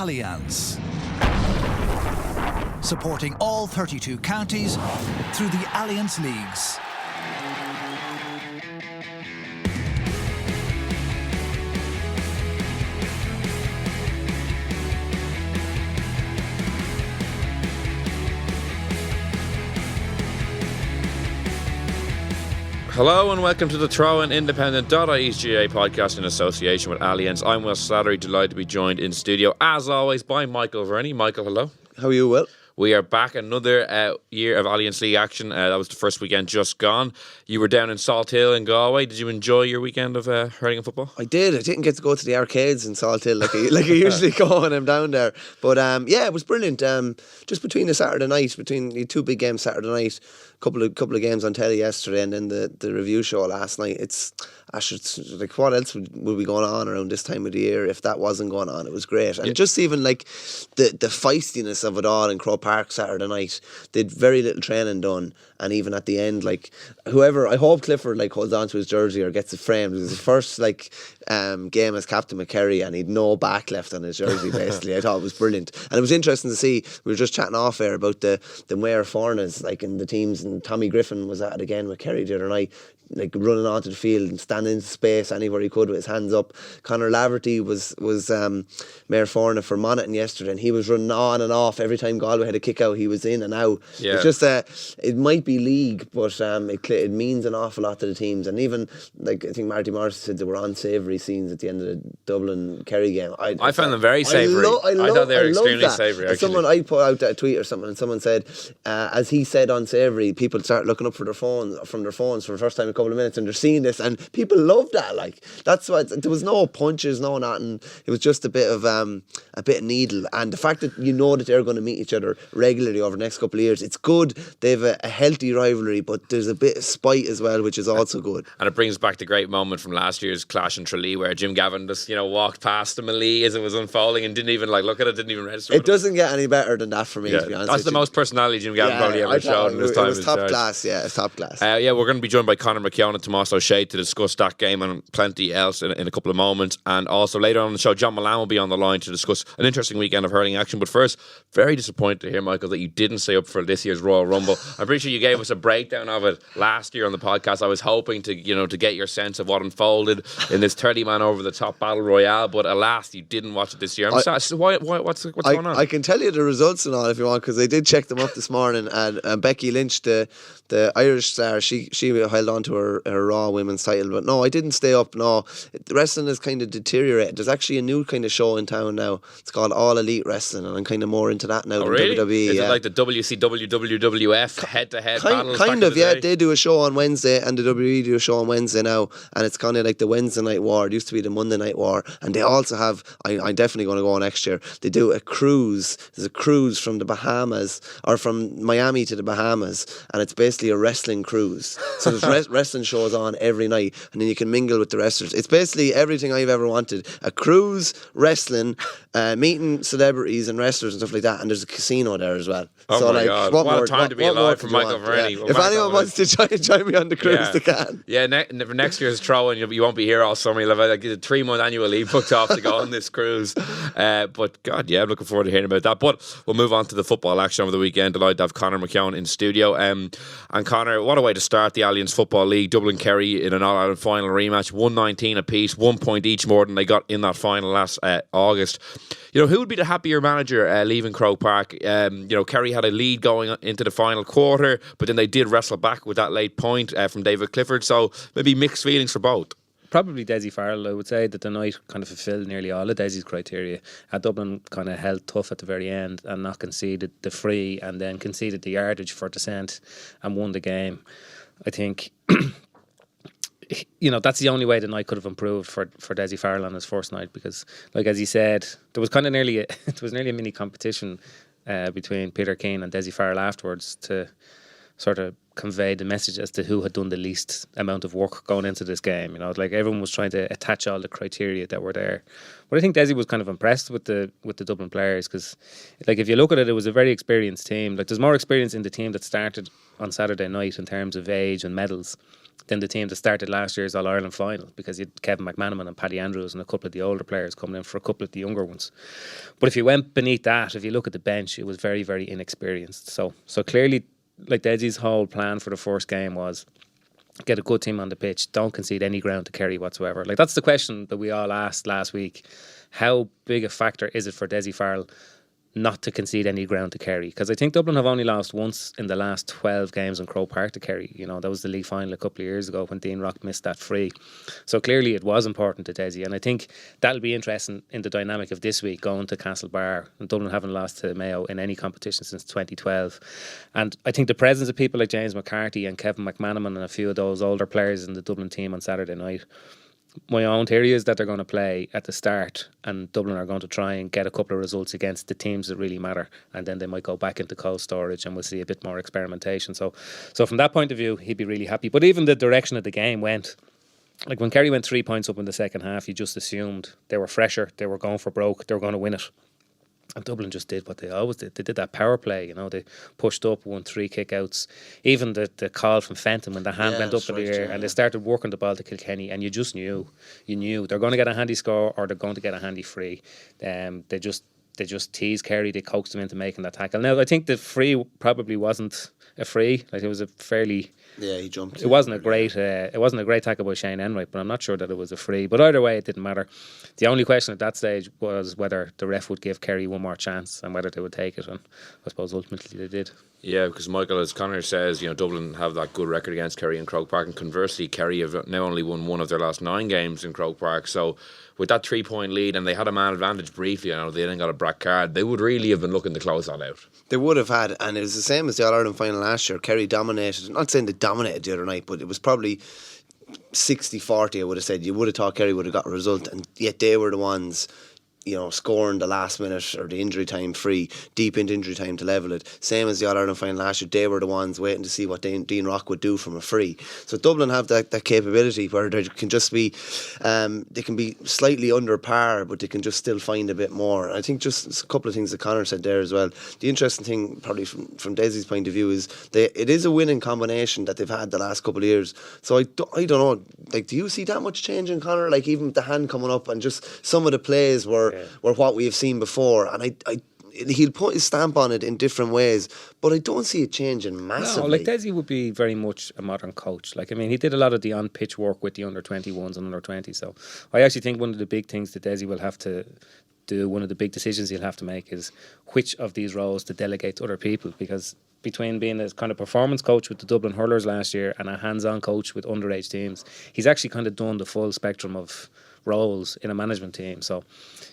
Allianz. Supporting all 32 counties through the Allianz Leagues. Hello and welcome to the Throw-In Independent.ie's GA podcast in association with Allianz. I'm Will Slattery, delighted to be joined in studio, as always, by Michael Verney. Michael, hello. How are you, Will? We are back another year of Allianz League action. That was the first weekend just gone. You were down in Salt Hill in Galway. Did you enjoy your weekend of hurling and football? I did. I didn't get to go to the arcades in Salt Hill like I usually go when I'm down there. But yeah, it was brilliant. Just between the Saturday night, between the two big games Saturday night, couple of games on telly yesterday, and then the review show last night. It's like, what else would be going on around this time of the year if that wasn't going on? It was great. And just even like the feistiness of it all in Croke Park Saturday night. Did very little training done, and even at the end, like whoever, I hope Clifford like holds on to his jersey or gets it framed. It was his first game as captain of Kerry, and he'd no back left on his jersey. Basically, I thought it was brilliant, and it was interesting to see. We were just chatting off air about the Mayor Fornas, like in the teams, and Tommy Griffin was at it again with Kerry the other night, like running onto the field and standing in space anywhere he could with his hands up. Conor Laverty was Mayor Forna for Monaghan yesterday, and he was running on and off every time Galway had a kick out. He was in and out. Yeah. It's just it might be league, but it means an awful lot to the teams. And even like I think Marty Morris said there were unsavoury scenes at the end of the Dublin-Kerry game. I found them very savoury. I thought they were extremely savoury. Someone, I put out a tweet or something, and someone said, as he said unsavoury, people start looking up from their phones for the first time in a couple of minutes, and they're seeing this, and people love that. Like, that's why there was no punches, no nothing. It was just a bit of needle, and the fact that that they're going to meet each other regularly over the next couple of years, it's good. They have a healthy rivalry, but there's a bit of spite as well, which is also good. And it brings back the great moment from last year's clash in Tralee, where Jim Gavin just walked past the melee as it was unfolding and didn't even look at it, didn't even register. It doesn't get any better than that for me, to be honest. That's the most personality Jim Gavin probably ever showed in his time. It was top class. Yeah, it's top class. We're going to be joined by Conor McKeon and Tomás Ó Sé to discuss that game and plenty else in a couple of moments. And also later on in the show, John Milan will be on the line to discuss an interesting weekend of hurling action. But first, very disappointed to hear, Michael, that you didn't stay up for this year's Royal Rumble. I'm pretty sure you gave us a breakdown of it last year on the podcast. I was hoping to get your sense of what unfolded in this 30-man over-the-top battle royale, but alas, you didn't watch it this year. I'm sorry. So what's going on? I can tell you the results and all if you want, because I did check them up this morning. And Becky Lynch, the Irish star, she held on to her Raw women's title. But no, I didn't stay up. No, the wrestling has kind of deteriorated. There's actually a new kind of show in town now. It's called All Elite Wrestling, and I'm kind of more into that now than really? WWE. Is it like the WCW, WWF head-to-head battles? Kind of, yeah. They do a show on Wednesday, and the WWE do a show on Wednesday now, and it's kind of like the Wednesday night war. It used to be the Monday night war, and they also have, I'm definitely going to go next year, they do a cruise. There's a cruise from the Bahamas, or from Miami to the Bahamas, and it's basically a wrestling cruise. So there's wrestling shows on every night, and then you can mingle with the wrestlers. It's basically everything I've ever wanted. A cruise, wrestling, meeting celebrities and wrestlers and stuff like that, and there's a casino there as well. Oh so my God, what a time to be alive for Michael Verney. Yeah. If anyone wants to join me on the cruise, they can. Yeah, for next year's Throw-In, you won't be here all summer. You'll have like a 3-month annual leave booked off to go on this cruise. But God, yeah, I'm looking forward to hearing about that. But we'll move on to the football action over the weekend. Delighted to have Conor McKeon in studio. And Conor, what a way to start the Allianz Football League. Dublin-Kerry in an all-Ireland final rematch, 119 apiece, 1 point each more than they got in that final last August. Who would be the happier manager leaving Croke Park? Kerry had a lead going into the final quarter, but then they did wrestle back with that late point from David Clifford. So maybe mixed feelings for both. Probably Dessie Farrell. I would say that the night kind of fulfilled nearly all of Dessie's criteria. Dublin kind of held tough at the very end and not conceded the free, and then conceded the yardage for descent and won the game. I think that's the only way the night could have improved for Dessie Farrell on his first night, because, like as he said, there was kind of nearly a mini competition between Peter Keane and Dessie Farrell afterwards to sort of convey the message as to who had done the least amount of work going into this game. Like everyone was trying to attach all the criteria that were there. But I think Dessie was kind of impressed with the Dublin players, because, like, if you look at it, it was a very experienced team. Like, there's more experience in the team that started on Saturday night in terms of age and medals than the team that started last year's All-Ireland final, because you had Kevin McManaman and Paddy Andrews and a couple of the older players coming in for a couple of the younger ones. But if you went beneath that, if you look at the bench, it was very, very inexperienced. So clearly, like Dessie's whole plan for the first game was get a good team on the pitch, don't concede any ground to Kerry whatsoever. Like, that's the question that we all asked last week. How big a factor is it for Dessie Farrell not to concede any ground to Kerry? Because I think Dublin have only lost once in the last 12 games in Croke Park to Kerry. You know, that was the league final a couple of years ago when Dean Rock missed that free. So clearly it was important to Dessie, and I think that'll be interesting in the dynamic of this week, going to Castlebar, and Dublin haven't lost to Mayo in any competition since 2012. And I think the presence of people like James McCarthy and Kevin McManaman and a few of those older players in the Dublin team on Saturday night, my own theory is that they're going to play at the start, and Dublin are going to try and get a couple of results against the teams that really matter, and then they might go back into cold storage and we'll see a bit more experimentation. So from that point of view, he'd be really happy. But even the direction of the game went, like when Kerry went 3 points up in the second half, you just assumed they were fresher, they were going for broke, they were going to win it. And Dublin just did what they always did. They did that power play, you know. They pushed up, won 3 kick-outs. Even the call from Fenton when the hand went up in the air, and they started working the ball to Kilkenny, and you just knew. You knew they're going to get a handy score or they're going to get a handy free. They just teased Kerry. They coaxed them into making that tackle. Now, I think the free probably wasn't a free. Like, it was a fairly... Yeah, he jumped. It wasn't a great tackle by Shane Enright, but I'm not sure that it was a free. But either way, it didn't matter. The only question at that stage was whether the ref would give Kerry one more chance and whether they would take it, and I suppose ultimately they did. Yeah, because Michael, as Conor says, you know, Dublin have that good record against Kerry in Croke Park, and conversely, Kerry have now only won one of their last 9 games in Croke Park. So with that 3-point lead, and they had a man advantage briefly, you know, they then got a black card, they would really have been looking to close that out. They would have had, and it was the same as the All-Ireland final last year. Kerry dominated, not saying they dominated the other night, but it was probably 60-40, I would have said. You would have thought Kerry would have got a result, and yet they were the ones, you know, scoring the last minute or the injury time free, deep into injury time to level it. Same as the All-Ireland final last year, they were the ones waiting to see what Dean Rock would do from a free. So Dublin have that capability where they can just be, they can be slightly under par, but they can just still find a bit more. And I think just a couple of things that Conor said there as well. The interesting thing, probably from Dessie's point of view, is it is a winning combination that they've had the last couple of years. So I don't know, like, do you see that much change in Conor? Like, even with the hand coming up and just some of the plays were what we have seen before, and he'll put his stamp on it in different ways, but I don't see it changing massively. No, like Dessie would be very much a modern coach. Like, I mean, he did a lot of the on-pitch work with the under-21s and under-20s, so I actually think one of the big things that Dessie will have to do, one of the big decisions he'll have to make, is which of these roles to delegate to other people, because between being a kind of performance coach with the Dublin Hurlers last year and a hands-on coach with underage teams, he's actually kind of done the full spectrum of roles in a management team. So,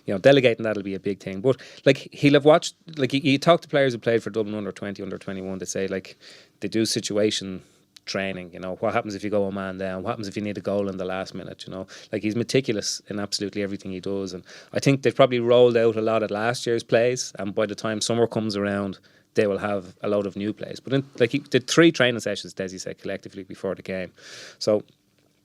you know, delegating that'll be a big thing. But like, he'll have watched, like, he talked to players who played for Dublin under 20, under 21. They say, like, they do situation training. You know, what happens if you go a man down? What happens if you need a goal in the last minute? You know, like, he's meticulous in absolutely everything he does. And I think they've probably rolled out a lot of last year's plays, and by the time summer comes around, they will have a load of new plays. But he did 3 training sessions, Dessie said, collectively before the game. So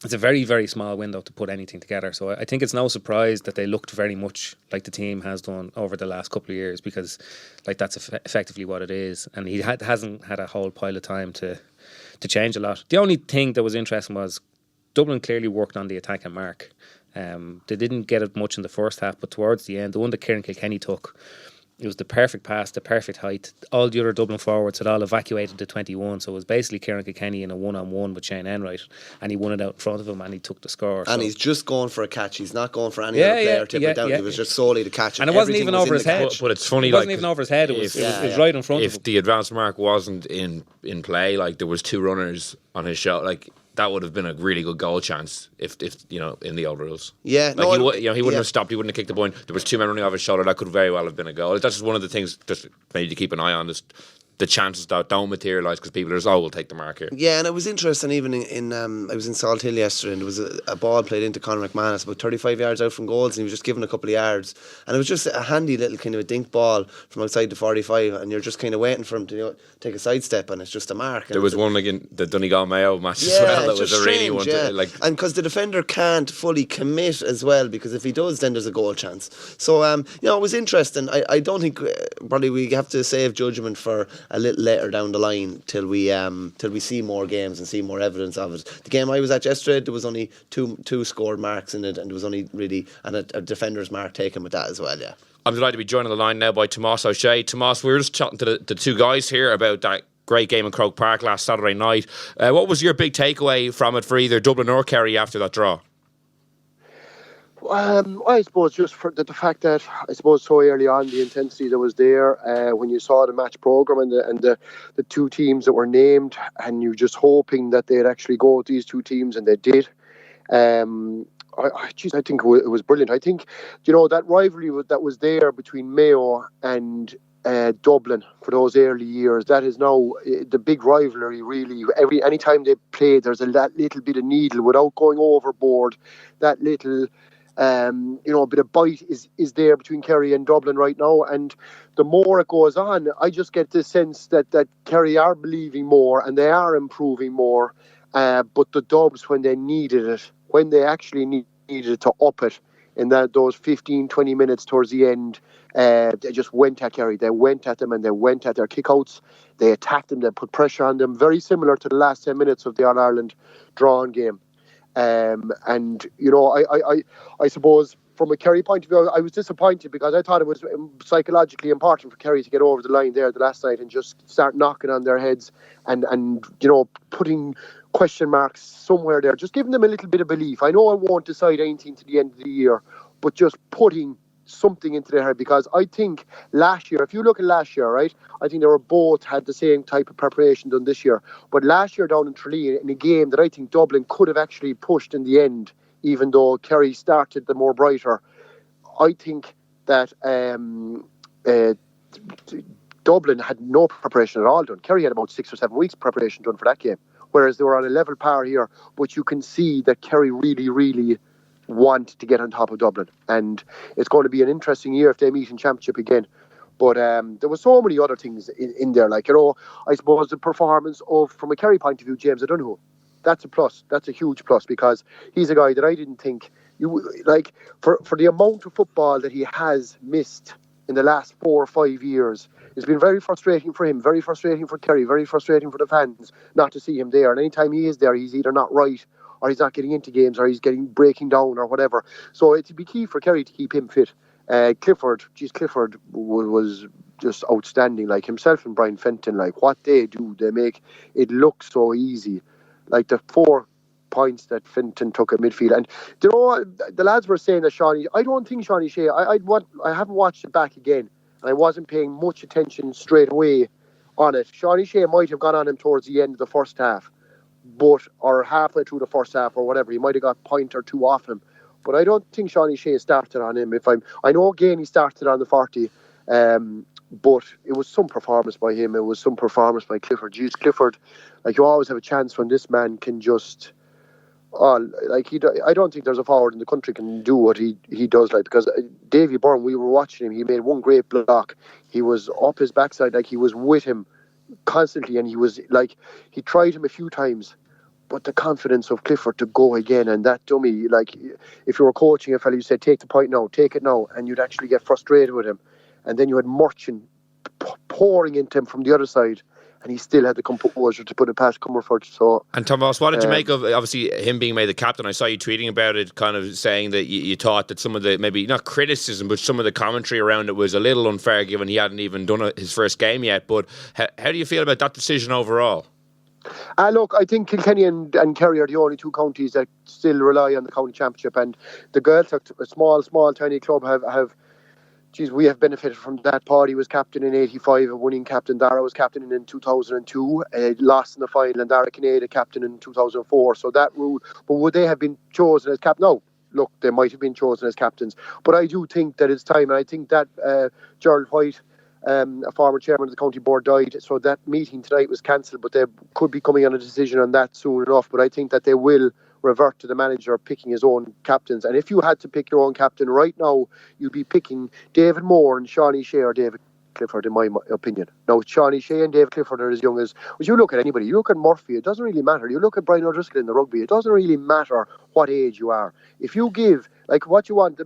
it's a very, very small window to put anything together. So I think it's no surprise that they looked very much like the team has done over the last couple of years, because, like, that's effectively what it is. And he hasn't had a whole pile of time to change a lot. The only thing that was interesting was Dublin clearly worked on the attack and mark. They didn't get it much in the first half, but towards the end, the one that Kieran Kilkenny took, it was the perfect pass, the perfect height. All the other Dublin forwards had all evacuated the 21, so it was basically Kieran Kilkenny in a one-on-one with Shane Enright, and he won it out in front of him and he took the score. And he's just going for a catch. He's not going for any other player to put down. It was just solely the catch. And it wasn't even over his head. But it's funny, it wasn't even over his head. It was right in front of him. If the advanced mark wasn't in play, like, there was 2 runners on his shot, like, that would have been a really good goal chance if you know, in the old rules. Yeah, like, he wouldn't have stopped. He wouldn't have kicked the point. There was 2 men running off his shoulder. That could very well have been a goal. That's just one of the things just maybe to keep an eye on. Just the chances that don't materialise, because people are just, we'll take the mark here. Yeah, and it was interesting. Even in I was in Salt Hill yesterday, and there was a ball played into Conor McManus about 35 yards out from goals, and he was just given a couple of yards, and it was just a handy little kind of a dink ball from outside the 45, and you're just kind of waiting for him to, you know, take a sidestep, and it's just a mark. There was one like in the Donegal Mayo match as well. That was a really one. And because the defender can't fully commit as well, because if he does, then there's a goal chance. So you know, it was interesting. I don't think probably we have to save judgment for a little later down the line till we see more games and see more evidence of it. The game I was at yesterday, there was only two scored marks in it, and there was only really a defender's mark taken with that as well. Yeah. I'm delighted to be joined on the line now by Tomás Ó Sé. Tomás, we were just chatting to the two guys here about that great game in Croke Park last Saturday night. What was your big takeaway from it for either Dublin or Kerry after that draw? I suppose just for the fact that I suppose so early on the intensity that was there when you saw the match programme and the two teams that were named, and you just hoping that they'd actually go with these two teams, and they did. I think it was brilliant. I think, that rivalry that was there between Mayo and Dublin for those early years, that is now the big rivalry. Really, any time they play, there's that little bit of needle without going overboard. That little bit of bite is there between Kerry and Dublin right now, and the more it goes on, I just get this sense that Kerry are believing more and they are improving more, but the Dubs, when they needed it, when they actually needed to up it in those 15-20 minutes towards the end, they just went at Kerry. They went at them and they went at their kickouts. They attacked them, they put pressure on them, very similar to the last 10 minutes of the All-Ireland drawn game. I suppose from a Kerry point of view, I was disappointed because I thought it was psychologically important for Kerry to get over the line there the last night and just start knocking on their heads and putting question marks somewhere there, just giving them a little bit of belief. I know I won't decide anything to the end of the year, but just putting something into their head, because I think last year, if you look at last year, right, I think they were both had the same type of preparation done this year. But last year down in Tralee, in a game that I think Dublin could have actually pushed in the end, even though Kerry started the more brighter, I think that Dublin had no preparation at all done. Kerry had about 6 or 7 weeks preparation done for that game, whereas they were on a level par here. But you can see that Kerry really, really want to get on top of Dublin, and it's going to be an interesting year if they meet in Championship again. But there were so many other things in there, I suppose the performance of, from a Kerry point of view, James O'Donoghue, that's a plus. That's a huge plus, because he's a guy that I didn't think for the amount of football that he has missed in the last 4 or 5 years. It's been very frustrating for him, very frustrating for Kerry, very frustrating for the fans not to see him there. And anytime he is there, he's either not right, or he's not getting into games, or he's breaking down or whatever. So it'd be key for Kerry to keep him fit. Clifford was just outstanding. Like himself and Brian Fenton, what they do, they make it look so easy. Like the 4 points that Fenton took at midfield. And the lads were saying that I don't think Sean Shea, I haven't watched it back again, and I wasn't paying much attention straight away on it. Sean Shea might have gone on him towards the end of the first half, or halfway through the first half or whatever. He might have got a point or two off him, but I don't think Sean Shea started on him. I know again he started on the 40, but it was some performance by him. It was some performance by Clifford. Jeez, Clifford, you always have a chance when this man can just, I don't think there's a forward in the country can do what he does. Because Davy Byrne, we were watching him. He made one great block. He was up his backside, he was with him constantly, and he was he tried him a few times, but the confidence of Clifford to go again, and that dummy, if you were coaching a fella, you said take the point now, take it now, and you'd actually get frustrated with him, and then you had Murchin pouring into him from the other side, and he still had the composure to put it past Comerford. So, and Thomas, what did you make of obviously him being made the captain? I saw you tweeting about it, kind of saying that you thought that some of the, maybe not criticism, but some of the commentary around it was a little unfair, given he hadn't even done his first game yet. But how do you feel about that decision overall? Look, I think Kilkenny and Kerry are the only two counties that still rely on the county championship, and the girls, a small, tiny club, have. We have benefited from that. Paddy was captain in 85, a winning captain. Dara was captain in 2002, lost in the final, and Dara Kinnaid captain in 2004. So that rule, but would they have been chosen as captain? No. Look, they might have been chosen as captains, but I do think that it's time, and I think that Gerald White, a former chairman of the county board, died, so that meeting tonight was cancelled, but they could be coming on a decision on that soon enough. But I think that they will revert to the manager picking his own captains. And if you had to pick your own captain right now, you'd be picking David Moore and Sean Shea or David Clifford, in my opinion. Now, Sean Shea and David Clifford are as young as you look at anybody. You look at Murphy, it doesn't really matter. You look at Brian O'Driscoll in the rugby, it doesn't really matter what age you are. If you give, what you want,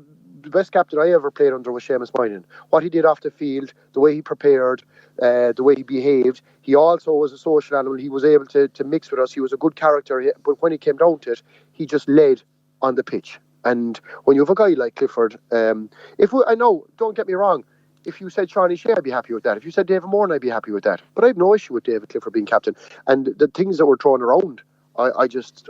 the best captain I ever played under was Seamus Moynihan. What he did off the field, the way he prepared, the way he behaved. He also was a social animal. He was able to mix with us. He was a good character. But when it came down to it, he just led on the pitch. And when you have a guy like Clifford, I know, don't get me wrong, if you said Shawnee Shea, I'd be happy with that. If you said David Moran, I'd be happy with that. But I have no issue with David Clifford being captain. And the things that were thrown around, I just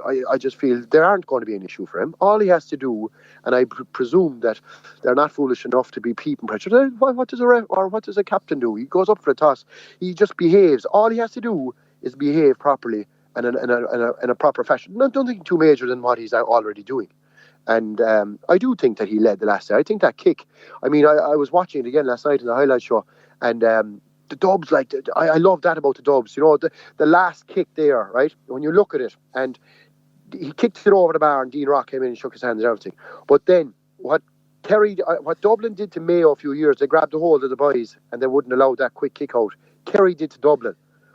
feel there aren't going to be an issue for him. All he has to do, and I presume that they're not foolish enough to be peeping pressure. What does a captain do? He goes up for a toss. He just behaves. All he has to do is behave properly and in a proper fashion. Nothing too major than what he's already doing. And I do think that he led the last day. I think that kick, I mean, I was watching it again last night in the highlight show, and the Dubs, like, I love that about the Dubs. You know, the last kick there, right? When you look at it, and he kicked it over the bar, and Dean Rock came in and shook his hands and everything. But then, what Dublin did to Mayo a few years, they grabbed a hold of the boys, and they wouldn't allow that quick kick out. Kerry did to Dublin.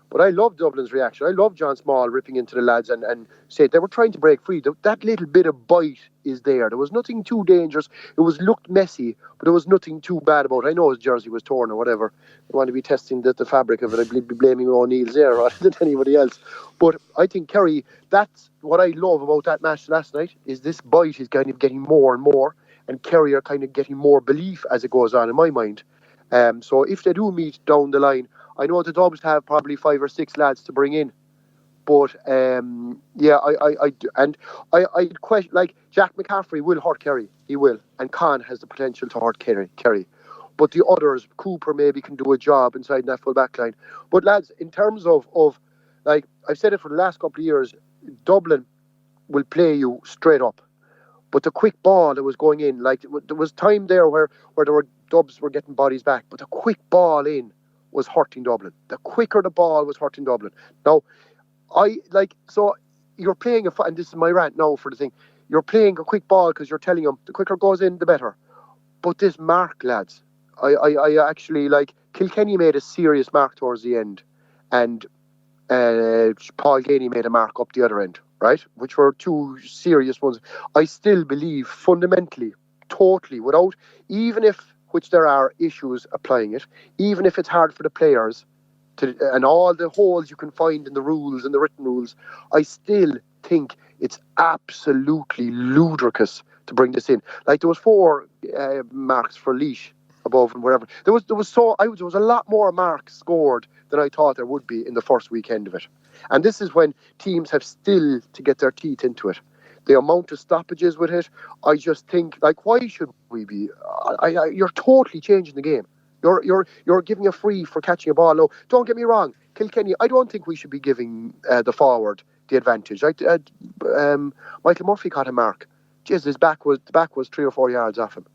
But I love Dublin's reaction. I love John Small ripping into the lads and say they were trying to break free. That little bit of bite is there. There was nothing too dangerous. It looked messy, but there was nothing too bad about it. I know his jersey was torn or whatever. I want to be testing the fabric of it. I'd be blaming O'Neill's there rather than anybody else. But I think Kerry, that's what I love about that match last night, is this bite is kind of getting more and more, and Kerry are kind of getting more belief as it goes on in my mind. So if they do meet down the line, I know the Dubs have probably 5 or 6 lads to bring in, but I question, like, Jack McCaffrey will hurt Kerry, he will, and Con has the potential to hurt Kerry. But the others, Cooper maybe can do a job inside that full back line. But lads, in terms of like I've said it for the last couple of years, Dublin will play you straight up. But the quick ball that was going in, like there was time there where Dubs were getting bodies back, but the quick ball in was hurting Dublin. The quicker the ball was hurting Dublin. Now, so you're playing and this is my rant now for the thing, you're playing a quick ball because you're telling them the quicker it goes in, the better. But this mark, lads, I actually, like, Kilkenny made a serious mark towards the end, and Paul Ganey made a mark up the other end, right? Which were 2 serious ones. I still believe fundamentally, totally, without, even if, which there are issues applying it, even if it's hard for the players and all the holes you can find in the rules and the written rules, I still think it's absolutely ludicrous to bring this in. Like, there was 4 marks for Laois above and wherever. There was a lot more marks scored than I thought there would be in the first weekend of it. And this is when teams have still to get their teeth into it. The amount of stoppages with it, I just think, like, why should we be? You're totally changing the game. You're giving a free for catching a ball low. Don't get me wrong, Kilkenny, I don't think we should be giving the forward the advantage. Like, Michael Murphy caught a mark. Jeez, the back was 3 or 4 yards off him,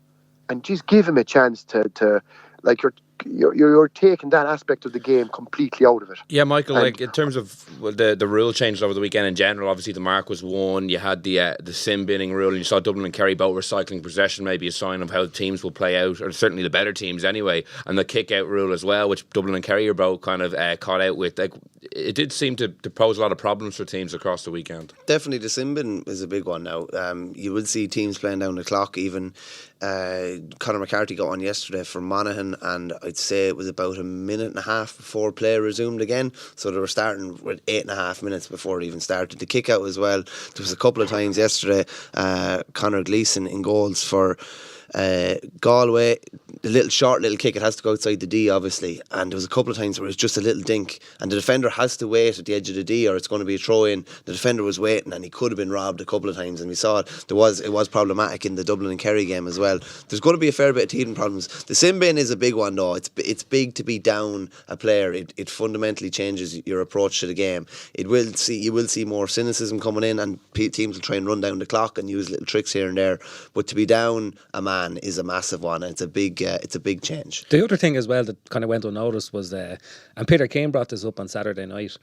and just give him a chance to like, you're taking that aspect of the game completely out of it. Yeah, Michael, like, in terms of the rule changes over the weekend in general, obviously the mark was one. You had the sin binning rule, and you saw Dublin and Kerry both recycling possession, maybe a sign of how teams will play out, or certainly the better teams anyway. And the kick out rule as well, which Dublin and Kerry are both kind of caught out with. Like, it did seem to pose a lot of problems for teams across the weekend. Definitely the sin bin is a big one now. You will see teams playing down the clock. Even Conor McCarthy got one yesterday for Monaghan, and I'd say it was about a minute and a half before play resumed again. So they were starting with 8.5 minutes before it even started. The kick out as well. There was a couple of times yesterday, Conor Gleeson in goals for Galway, the short little kick, it has to go outside the D obviously, and there was a couple of times where it's just a little dink and the defender has to wait at the edge of the D or it's going to be a throw in. The defender was waiting and he could have been robbed a couple of times, and we saw it was problematic in the Dublin and Kerry game as well. There's going to be a fair bit of teething problems. The sin bin is a big one though. It's big to be down a player. It fundamentally changes your approach to the game. You will see more cynicism coming in, and teams will try and run down the clock and use little tricks here and there, but to be down a man is a massive one. It's a big change. The other thing as well that kind of went unnoticed was, and Peter Kane brought this up on Saturday night,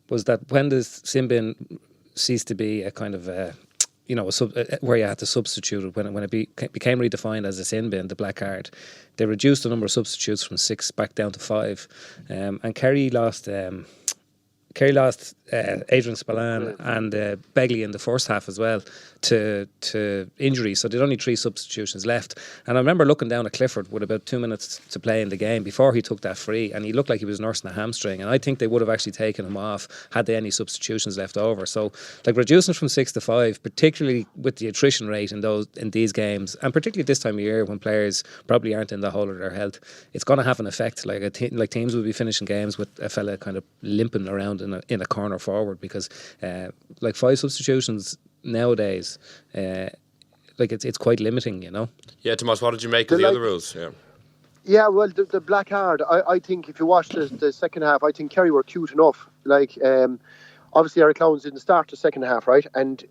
was that when the sin bin ceased to be a kind of where you had to substitute it, when it became redefined as a sin bin, the black card, they reduced the number of substitutes from 6 back down to 5, and Kerry lost Adrian Spillane and Begley in the first half as well to injury. So they'd only 3 substitutions left. And I remember looking down at Clifford with about 2 minutes to play in the game before he took that free, and he looked like he was nursing a hamstring. And I think they would have actually taken him off had they any substitutions left over. So like reducing from 6 to 5, particularly with the attrition rate in these games, and particularly this time of year when players probably aren't in the whole of their health, it's going to have an effect. Like teams will be finishing games with a fella kind of limping around in a corner forward because like 5 substitutions nowadays, like it's quite limiting, you know. Yeah, Tomás, what did you make of the other rules? Yeah, well, the black card, I think if you watch the second half, I think Kerry were cute enough. Like, obviously Eric Lowndes didn't start the second half, right? And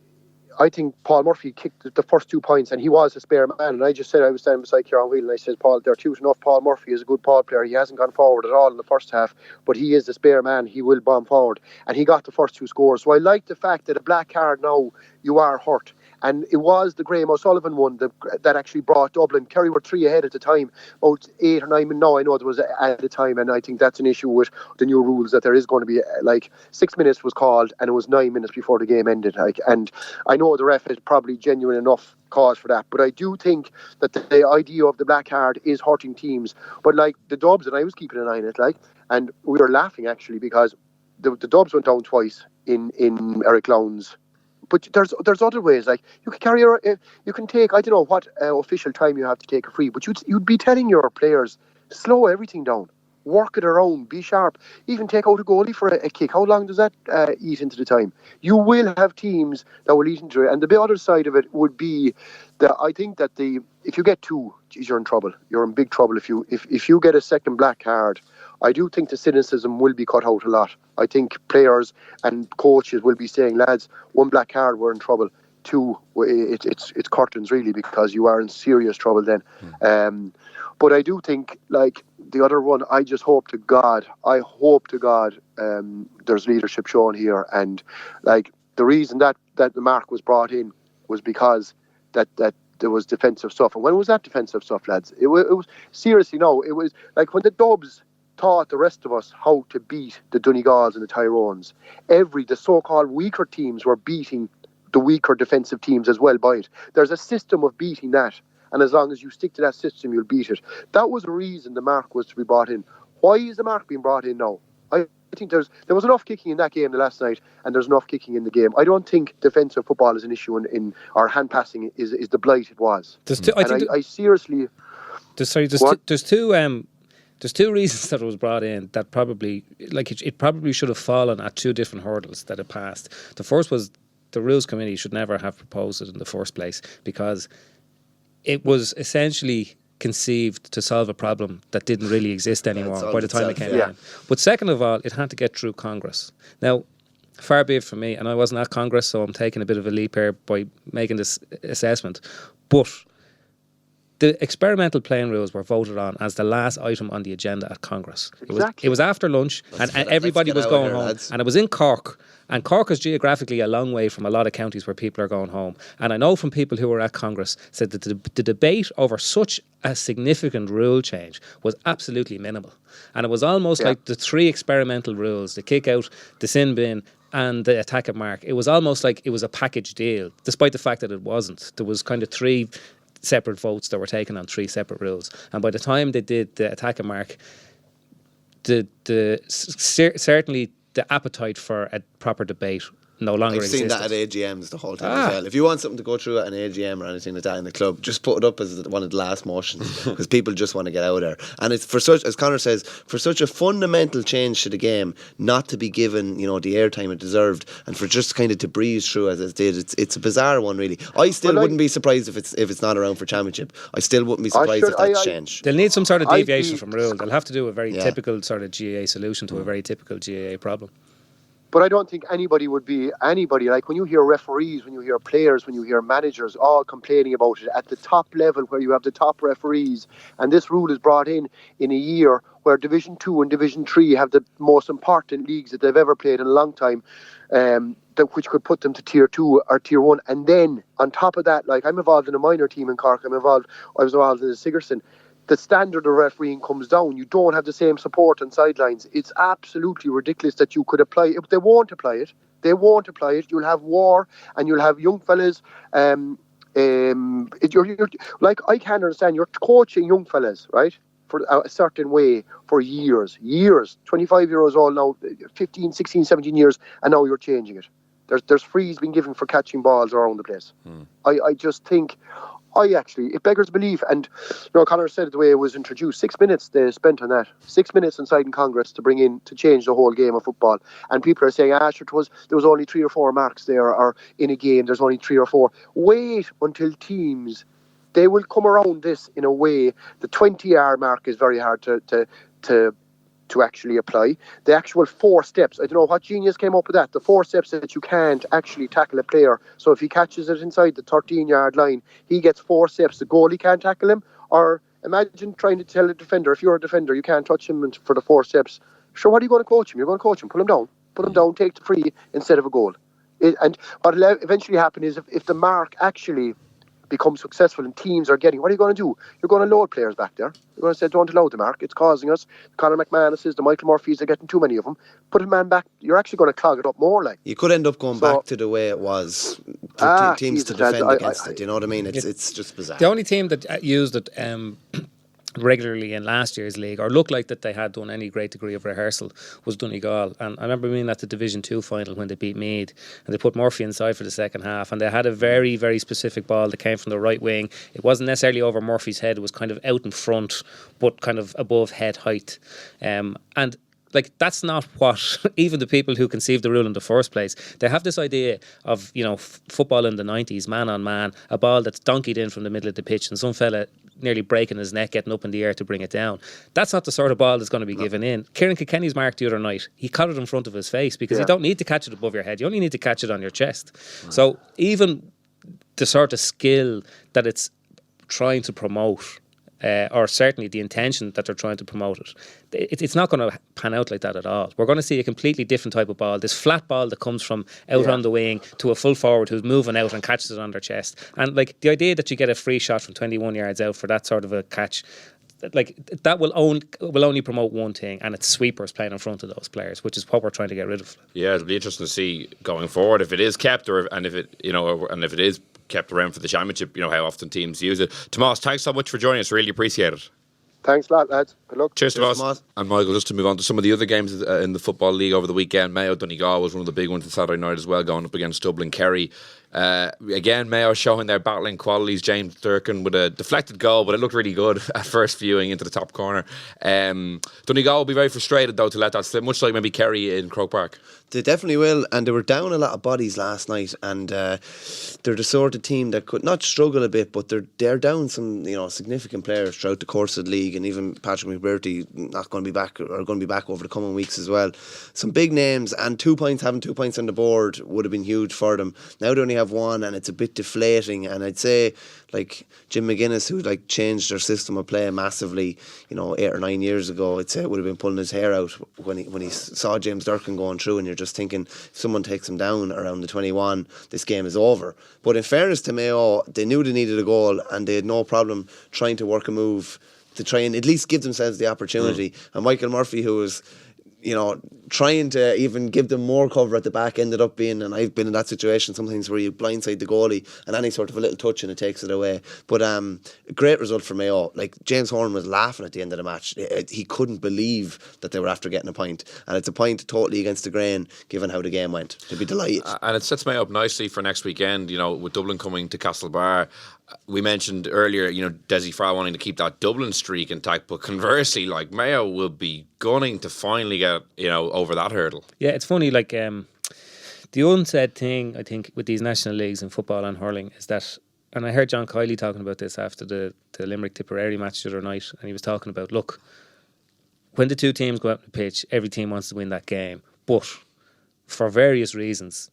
I think Paul Murphy kicked the first 2 points, and he was a spare man. And I just said, I was standing beside Kieran Whelan, and I said, Paul, they're cute enough. Paul Murphy is a good ball player. He hasn't gone forward at all in the first half, but he is the spare man. He will bomb forward. And he got the first 2 scores. So I like the fact that a black card now, you are hurt. And it was the Graham O'Sullivan one that actually brought Dublin. Kerry were 3 ahead at the time, about 8 or 9. No, I know there was at the time, and I think that's an issue with the new rules, that there is going to be like 6 minutes was called, and it was 9 minutes before the game ended. Like, and I know the ref is probably genuine enough cause for that, but I do think that the idea of the black card is hurting teams. But like the Dubs, and I was keeping an eye on it, like, and we were laughing actually because the Dubs went down twice in Eric Lowndes. But there's other ways, like you can you can take, I don't know what official time you have to take a free, but you'd be telling your players, slow everything down, work it around, be sharp, even take out a goalie for a kick. How long does that eat into the time? You will have teams that will eat into it, and the other side of it would be that I think that if you get 2, geez, you're in trouble. You're in big trouble if you get a second black card. I do think the cynicism will be cut out a lot. I think players and coaches will be saying, lads, 1 black card, we're in trouble. 2, it's curtains really, because you are in serious trouble then. But I do think, like, the other one, I just hope to God there's leadership shown here. And like the reason that the mark was brought in was because that there was defensive stuff. And when was that defensive stuff, lads? It was seriously, no, it was like when the Dubs taught the rest of us how to beat the Donegals and the Tyrones. The so-called weaker teams were beating the weaker defensive teams as well by it. There's a system of beating that, and as long as you stick to that system, you'll beat it. That was the reason the mark was to be brought in. Why is the mark being brought in now? I think there was enough kicking in that game the last night, and there's enough kicking in the game. I don't think defensive football is an issue in our hand passing is the blight it was. I seriously... There's 2 reasons that it was brought in that probably, like, it probably should have fallen at 2 different hurdles that it passed. The first was the Rules Committee should never have proposed it in the first place, because it was essentially conceived to solve a problem that didn't really exist anymore by the time it came in. But second of all, it had to get through Congress. Now, far be it from me, and I wasn't at Congress, so I'm taking a bit of a leap here by making this assessment, but the experimental playing rules were voted on as the last item on the agenda at Congress. It was after lunch, and everybody was going home. Lads. And it was in Cork. And Cork is geographically a long way from a lot of counties where people are going home. And I know from people who were at Congress said that the debate over such a significant rule change was absolutely minimal. And it was almost like the 3 experimental rules, the kick out, the sin bin, and the attack at mark. It was almost like it was a package deal, despite the fact that it wasn't. There was kind of 3 separate votes that were taken on 3 separate rules, and by the time they did the attack and mark, certainly the appetite for a proper debate no longer existed. I've seen that at AGMs the whole time as well. If you want something to go through at an AGM or anything like that in the club, just put it up as one of the last motions, because people just want to get out of there. And it's for such, as Conor says, for such a fundamental change to the game not to be given, the airtime it deserved, and for just kind of to breeze through as it did. It's a bizarre one, really. I still wouldn't be surprised if it's not around for championship. I still wouldn't be surprised if that's changed. They'll need some sort of deviation from rule. They'll have to do a very typical sort of GAA solution to a very typical GAA problem. But I don't think anybody, like when you hear referees, when you hear players, when you hear managers all complaining about it at the top level where you have the top referees, and this rule is brought in a year where Division 2 and Division 3 have the most important leagues that they've ever played in a long time, which could put them to Tier 2 or Tier 1. And then on top of that, like I'm involved in a minor team in Cork, I was involved in the Sigerson. the standard of refereeing comes down. You don't have the same support on sidelines. It's absolutely ridiculous that you could apply it. They won't apply it. They won't apply it. You'll have war, and you'll have young fellas. You're, like, I can't understand. You're coaching young fellas, right, for a certain way for years. 25 years old now, 15, 16, 17 years, and now you're changing it. There's frees being given for catching balls around the place. I just think, it beggars belief. And Conor said it the way it was introduced. 6 minutes they spent on that. 6 minutes inside in Congress to change the whole game of football. And people are saying, there was only 3 or 4 marks there, or in a game there's only 3 or 4. Wait until teams, they will come around this in a way. The 20-yard mark is very hard to actually apply. The actual 4 steps, I don't know what genius came up with that, the 4 steps that you can't actually tackle a player. So if he catches it inside the 13-yard line, he gets 4 steps. The goalie can't tackle him. Or imagine trying to tell a defender, if you're a defender, you can't touch him for the 4 steps. Sure, what are you going to coach him? You're going to coach him, pull him down, take the free instead of a goal. And what will eventually happen is if the mark actually become successful and teams are getting, what are you going to do? You're going to load players back there. You're going to say, don't allow the mark. It's causing us. Conor McManus's, the Michael Murphys, they're getting too many of them. Put a man back. You're actually going to clog it up more. Like, you could end up going back to the way it was. Teams to defend against it. You know what I mean? It's just bizarre. The only team that used it regularly in last year's league, or looked like that they had done any great degree of rehearsal, was Donegal. And I remember being at the Division 2 final when they beat Meath, and they put Murphy inside for the second half, and they had a very, very specific ball that came from the right wing. It wasn't necessarily over Murphy's head, it was kind of out in front, but kind of above head height. And like, that's not what even the people who conceived the rule in the first place, they have this idea of, football in the 90s, man on man, a ball that's donkeyed in from the middle of the pitch and some fella nearly breaking his neck, getting up in the air to bring it down. That's not the sort of ball that's going to be given in. Kieran Kilkenny's mark the other night, he caught it in front of his face, because you don't need to catch it above your head, you only need to catch it on your chest. So even the sort of skill that it's trying to promote, or certainly the intention that they're trying to promote it's not going to pan out like that at all. We're going to see a completely different type of ball, this flat ball that comes from out on the wing to a full forward who's moving out and catches it on their chest. And like, the idea that you get a free shot from 21 yards out for that sort of a catch, like, that will only promote one thing, and it's sweepers playing in front of those players, which is what we're trying to get rid of. Yeah, it'll be interesting to see going forward if it is kept, and if it is kept around for the championship, how often teams use it. Tomás, thanks so much for joining us. Really appreciate it. Thanks a lot, lads. Good luck. Cheers, Tomás. And Michael, just to move on to some of the other games in the Football League over the weekend, Mayo Donegal was one of the big ones on Saturday night as well, going up against Dublin-Kerry. Again, Mayo showing their battling qualities. James Durkin with a deflected goal, but it looked really good at first viewing into the top corner. Donegal will be very frustrated though to let that slip, much like maybe Kerry in Croke Park. They definitely will, and they were down a lot of bodies last night, and they're the sort of team that could not struggle a bit, but they're down some significant players throughout the course of the league, and even Patrick McBurty not going to be back, or going to be back over the coming weeks as well. Some big names, and having 2 points on the board would have been huge for them. Now they only have 1, and it's a bit deflating. And I'd say, like Jim McGuinness, who changed their system of play massively, 8 or 9 years ago, I'd say would have been pulling his hair out when he saw James Durkin going through, and you're just thinking, if someone takes him down around the 21, this game is over. But in fairness to Mayo, they knew they needed a goal, and they had no problem trying to work a move to try and at least give themselves the opportunity. And Michael Murphy, who was trying to even give them more cover at the back, ended up being, and I've been in that situation sometimes, where you blindside the goalie and any sort of a little touch and it takes it away. But a great result for Mayo. Like, James Horan was laughing at the end of the match. He couldn't believe that they were after getting a point, and it's a point totally against the grain given how the game went. To be delighted. And it sets Mayo up nicely for next weekend, with Dublin coming to Castlebar. We mentioned earlier, Dessie Farrell wanting to keep that Dublin streak intact, but conversely, Mayo will be gunning to finally get, over that hurdle. Yeah, it's funny, the unsaid thing, I think, with these national leagues in football and hurling is that, and I heard John Kiley talking about this after the Limerick Tipperary match the other night, and he was talking about, look, when the two teams go out on the pitch, every team wants to win that game, but for various reasons,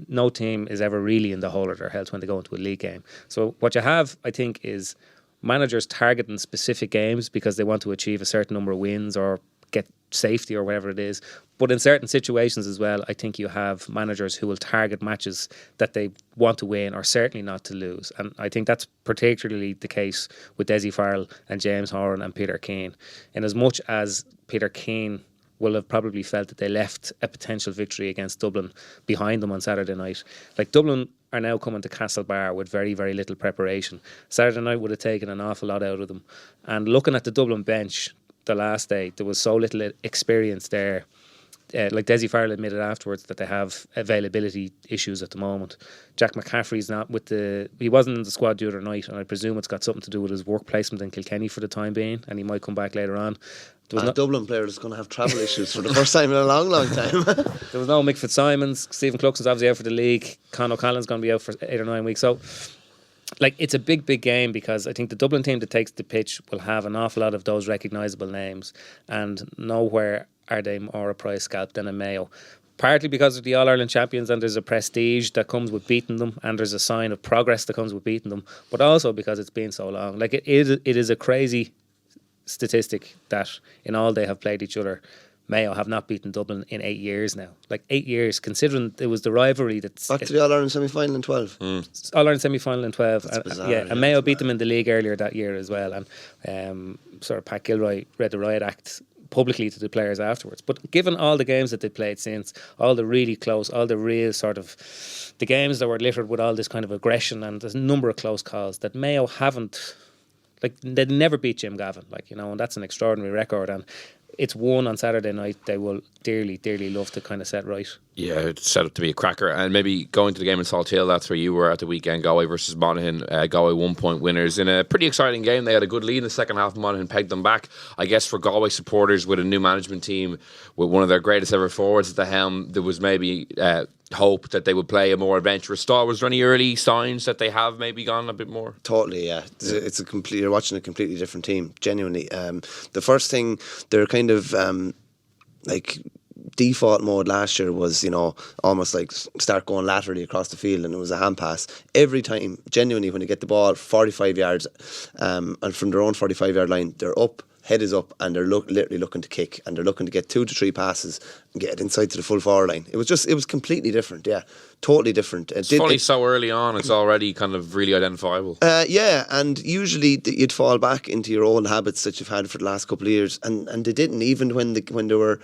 no team is ever really in the whole of their health when they go into a league game. So what you have, I think, is managers targeting specific games because they want to achieve a certain number of wins or get safety or whatever it is. But in certain situations as well, I think you have managers who will target matches that they want to win or certainly not to lose. And I think that's particularly the case with Dessie Farrell and James Horan and Peter Keane. In as much as Peter Keane will have probably felt that they left a potential victory against Dublin behind them on Saturday night. Like, Dublin are now coming to Castlebar with very, very little preparation. Saturday night would have taken an awful lot out of them. And looking at the Dublin bench the last day, there was so little experience there. Like Dessie Farrell admitted afterwards that they have availability issues at the moment. Jack McCaffrey's not he wasn't in the squad the other night, and I presume it's got something to do with his work placement in Kilkenny for the time being, and he might come back later on. A Dublin player is going to have travel issues for the first time in a long, long time. There was no Mick Fitzsimons. Stephen Cluxton's obviously out for the league. Con O'Callaghan's going to be out for 8 or 9 weeks. So, like, it's a big, big game, because I think the Dublin team that takes the pitch will have an awful lot of those recognisable names, and nowhere are they more a prize scalp than a Mayo. Partly because of the All-Ireland champions, and there's a prestige that comes with beating them, and there's a sign of progress that comes with beating them, but also because it's been so long. Like, it is a crazy statistic that in all they have played each other, Mayo have not beaten Dublin in 8 years now. Like, 8 years, considering it was the rivalry that's... Back to the All-Ireland semi-final in 12. All-Ireland semi-final in 12. That's bizarre, and Mayo beat them in the league earlier that year as well. And sort of Pat Gilroy read the riot act publicly to the players afterwards. But given all the games that they've played since, all the really close, all the real sort of... the games that were littered with all this kind of aggression, and there's a number of close calls that Mayo haven't... Like, they'd never beat Jim Gavin, and that's an extraordinary record. And it's one on Saturday night they will dearly, dearly love to kind of set right. Yeah, it's set up to be a cracker. And maybe going to the game in Salt Hill, that's where you were at the weekend. Galway versus Monaghan. Galway 1 point winners in a pretty exciting game. They had a good lead in the second half. Monaghan pegged them back. I guess for Galway supporters, with a new management team, with one of their greatest ever forwards at the helm, there was maybe hope that they would play a more adventurous style. Was there any early signs that they have maybe gone a bit more? Totally, yeah. You're watching a completely different team, genuinely. The first thing, they're kind of default mode last year was, almost like start going laterally across the field, and it was a hand pass every time. Genuinely, when they get the ball 45 yards and from their own 45-yard line, they're up, head is up, and they're literally looking to kick, and they're looking to get 2 to 3 passes and get it inside to the full forward line. It was completely different, yeah. Totally different. It's funny, so early on, it's already kind of really identifiable. Yeah, and usually you'd fall back into your old habits that you've had for the last couple of years, and they didn't, even when they were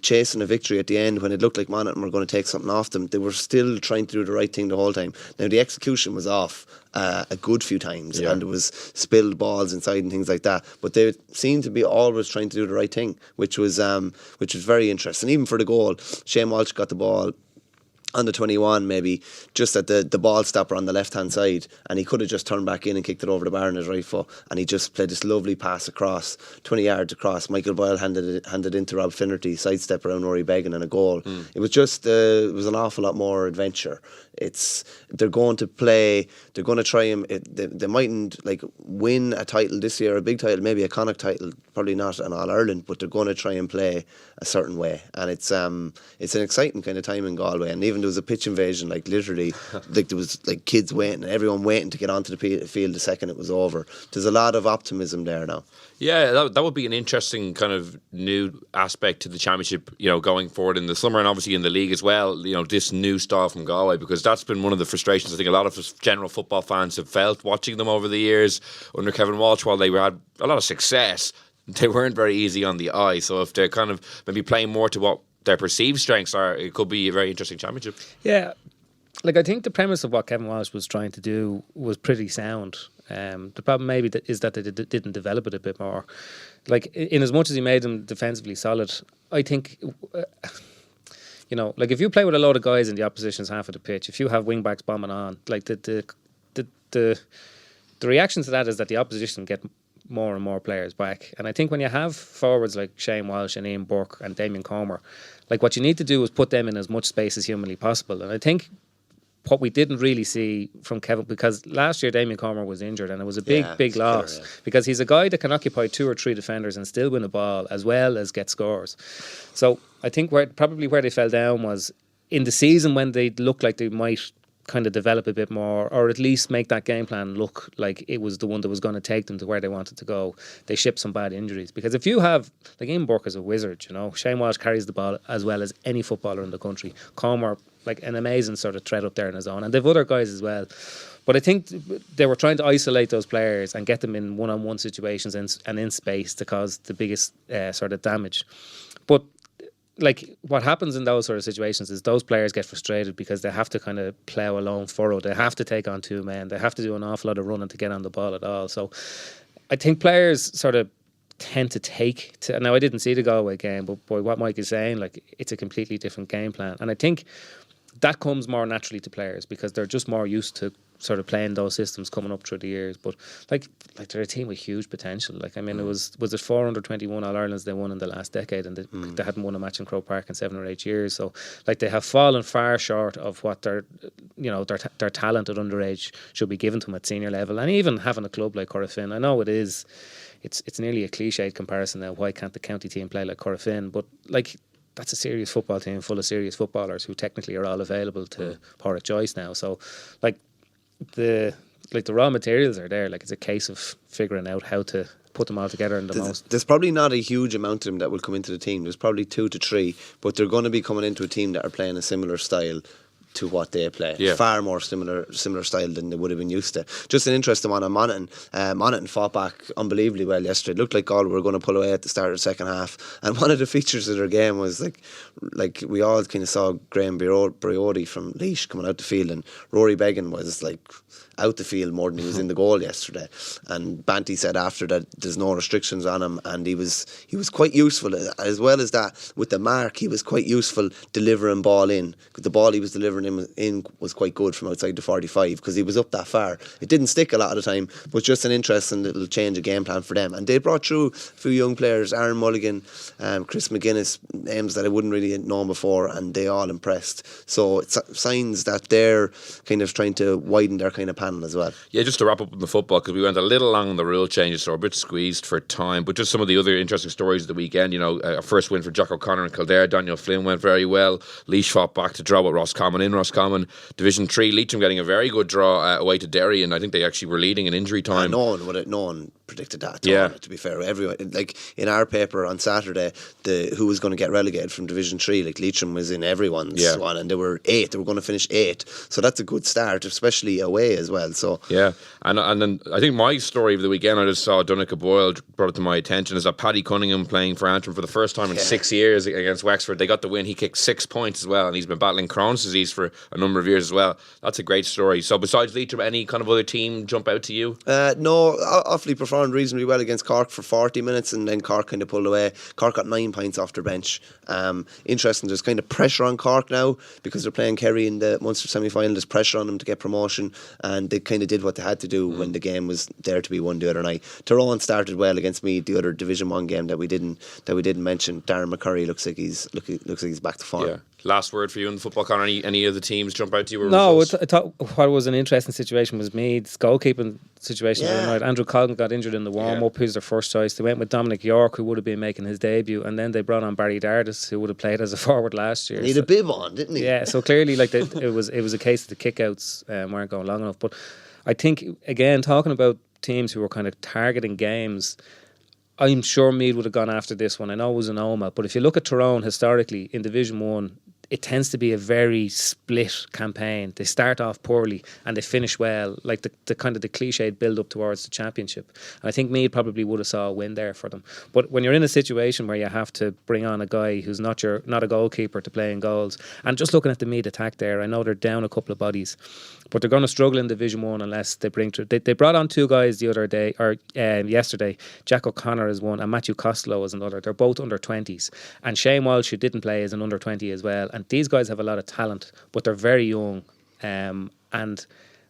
chasing a victory at the end, when it looked like Monaghan were going to take something off them, they were still trying to do the right thing the whole time. Now, the execution was off a good few times, and there was spilled balls inside and things like that, but they seemed to be always trying to do the right thing, which was very interesting. Even for the goal, Shane Walsh got the ball on the 21, maybe just at the ball stopper on the left hand side, and he could have just turned back in and kicked it over the bar on his right foot, and he just played this lovely pass across 20 yards across. Michael Boyle handed into Rob Finnerty, sidestep around Rory Beggan, and a goal. It was just it was an awful lot more adventure. They're going to play, they're going to try and they mightn't win a title this year, a big title, maybe a Connacht title, probably not an All-Ireland, but they're going to try and play a certain way, and it's an exciting kind of time in Galway. And even there was a pitch invasion, literally, there was kids waiting, and everyone waiting to get onto the field the second it was over. There's a lot of optimism there now. Yeah, that would be an interesting kind of new aspect to the championship, going forward in the summer, and obviously in the league as well. This new style from Galway, because that's been one of the frustrations I think a lot of us general football fans have felt watching them over the years under Kevin Walsh. While they had a lot of success, they weren't very easy on the eye. So if they're kind of maybe playing more to what their perceived strengths are, it could be a very interesting championship. Yeah, I think the premise of what Kevin Walsh was trying to do was pretty sound. The problem maybe is that they didn't develop it a bit more. In as much as he made them defensively solid, I think, if you play with a load of guys in the opposition's half of the pitch, if you have wing backs bombing on, the reaction to that is that the opposition get more and more players back. And I think when you have forwards like Shane Walsh and Ian Burke and Damien Comer, what you need to do is put them in as much space as humanly possible. And I think what we didn't really see from Kevin, because last year Damien Comer was injured, and it was a big loss, because he's a guy that can occupy 2 or 3 defenders and still win a ball as well as get scores. So I think where they fell down was in the season when they looked like they might kind of develop a bit more, or at least make that game plan look like it was the one that was going to take them to where they wanted to go. They shipped some bad injuries, because if you have, like, Ian Burke is a wizard, you know. Shane Walsh carries the ball as well as any footballer in the country. Comer, like, an amazing sort of threat up there in his own, and they've other guys as well. But I think they were trying to isolate those players and get them in one-on-one situations and in space to cause the biggest sort of damage. But like, what happens in those sort of situations is those players get frustrated because they have to kind of plough a lone furrow. They have to take on two men. They have to do an awful lot of running to get on the ball at all. So I think players sort of tend to take to, now I didn't see the Galway game, but boy, what Mike is saying, like, it's a completely different game plan. And I think that comes more naturally to players because they're just more used to sort of playing those systems coming up through the years. But like they're a team with huge potential. Like, I mean, it was it 421 All-Irelands they won in the last decade, and they hadn't won a match in Croke Park in 7 or 8 years. So like, they have fallen far short of what their talent at underage should be given to them at senior level. And even having a club like Corofin, I know it's nearly a cliched comparison now. Why can't the county team play like Corofin? But like, that's a serious football team full of serious footballers who technically are all available to Padraic Joyce now. So like, the raw materials are there. Like, it's a case of figuring out how to put them all together in the most. There's probably not a huge amount of them that will come into the team. There's probably 2 to 3, but they're going to be coming into a team that are playing a similar style to what they play. Far more similar style than they would have been used to. Just an interesting one on Monaghan. Monaghan fought back unbelievably well yesterday. It looked like Galway were going to pull away at the start of the second half, and one of the features of their game was like we all kind of saw Graham Briody from Laois coming out the field, and Rory Beggan was like out the field more than he was in the goal yesterday. And Banty said after that there's no restrictions on him, and he was quite useful as well as that. With the mark, he was quite useful delivering ball in. The ball he was delivering in was quite good from outside the 45 because he was up that far. It didn't stick a lot of the time, but just an interesting little change of game plan for them. And they brought through a few young players, Aaron Mulligan, Chris McGuinness, names that I wouldn't really have known before, and they all impressed. So it's signs that they're kind of trying to widen their kind of panel as well. Yeah, just to wrap up on the football, because we went a little long on the rule changes, so we're a bit squeezed for time, but just some of the other interesting stories of the weekend. You know, a first win for Jack O'Connor and Kildare. Daniel Flynn went very well. Laois fought back to draw with Roscommon in Roscommon. Division 3, Leitrim getting a very good draw away to Derry, and I think they actually were leading in injury time. No one predicted that. To be fair, everyone, like in our paper on Saturday, who was going to get relegated from Division 3, like Leitrim was in everyone's one, and they were 8th. They were going to finish 8th, so that's a good start, especially away as well. So yeah, and then I think my story of the weekend, I just saw Donegal Boyle brought it to my attention, is that Paddy Cunningham playing for Antrim for the first time in 6 years against Wexford. They got the win. He kicked 6 points as well, and he's been battling Crohn's disease for a number of years as well. That's a great story. So besides Leitrim, any kind of other team jump out to you? No, Offaly performed reasonably well against Cork for 40 minutes, and then Cork kind of pulled away. Cork got 9 points off their bench. Interesting, there's kind of pressure on Cork now because they're playing Kerry in the Munster semi-final. There's pressure on them to get promotion, and they kind of did what they had to do when the game was there to be won the other night. Tyrone started well against Meath, the other Division 1 game that we didn't mention. Darren McCurry looks like he's back to form. Yeah. Last word for you in the football corner. Any of the teams jump out to you? No, I thought what was an interesting situation was Meath's goalkeeping situation. Right? Andrew Colgan got injured in the warm-up. Who's their first choice? They went with Dominic York, who would have been making his debut, and then they brought on Barry Dardis, who would have played as a forward last year. He had a bib on, didn't he? Yeah, so clearly, like it was a case of the kickouts weren't going long enough. But I think, again, talking about teams who were kind of targeting games, I'm sure Meath would have gone after this one. I know it was an Oma, but if you look at Tyrone historically in Division 1, it tends to be a very split campaign. They start off poorly and they finish well, like the kind of the cliched build up towards the championship. And I think Meath probably would have saw a win there for them. But when you're in a situation where you have to bring on a guy who's not a goalkeeper to play in goals, and just looking at the Meath attack there, I know they're down a couple of bodies, but they're going to struggle in Division 1 unless they bring through. They brought on 2 guys the other day, or yesterday. Jack O'Connor is one and Matthew Costello is another. They're both under 20s. And Shane Walsh, who didn't play, is an under 20 as well. And these guys have a lot of talent, but they're very young. And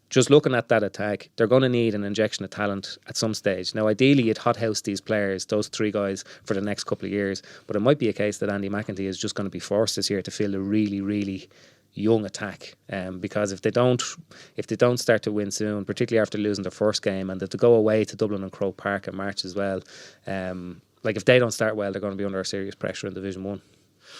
just looking at that attack, they're going to need an injection of talent at some stage. Now, ideally, you'd hothouse these players, those 3 guys, for the next couple of years. But it might be a case that Andy McEntee is just going to be forced this year to fill a really, really young attack, because if they don't start to win soon, particularly after losing their first game, and if they go away to Dublin and Croke Park in March as well, like if they don't start well, they're going to be under serious pressure in Division 1.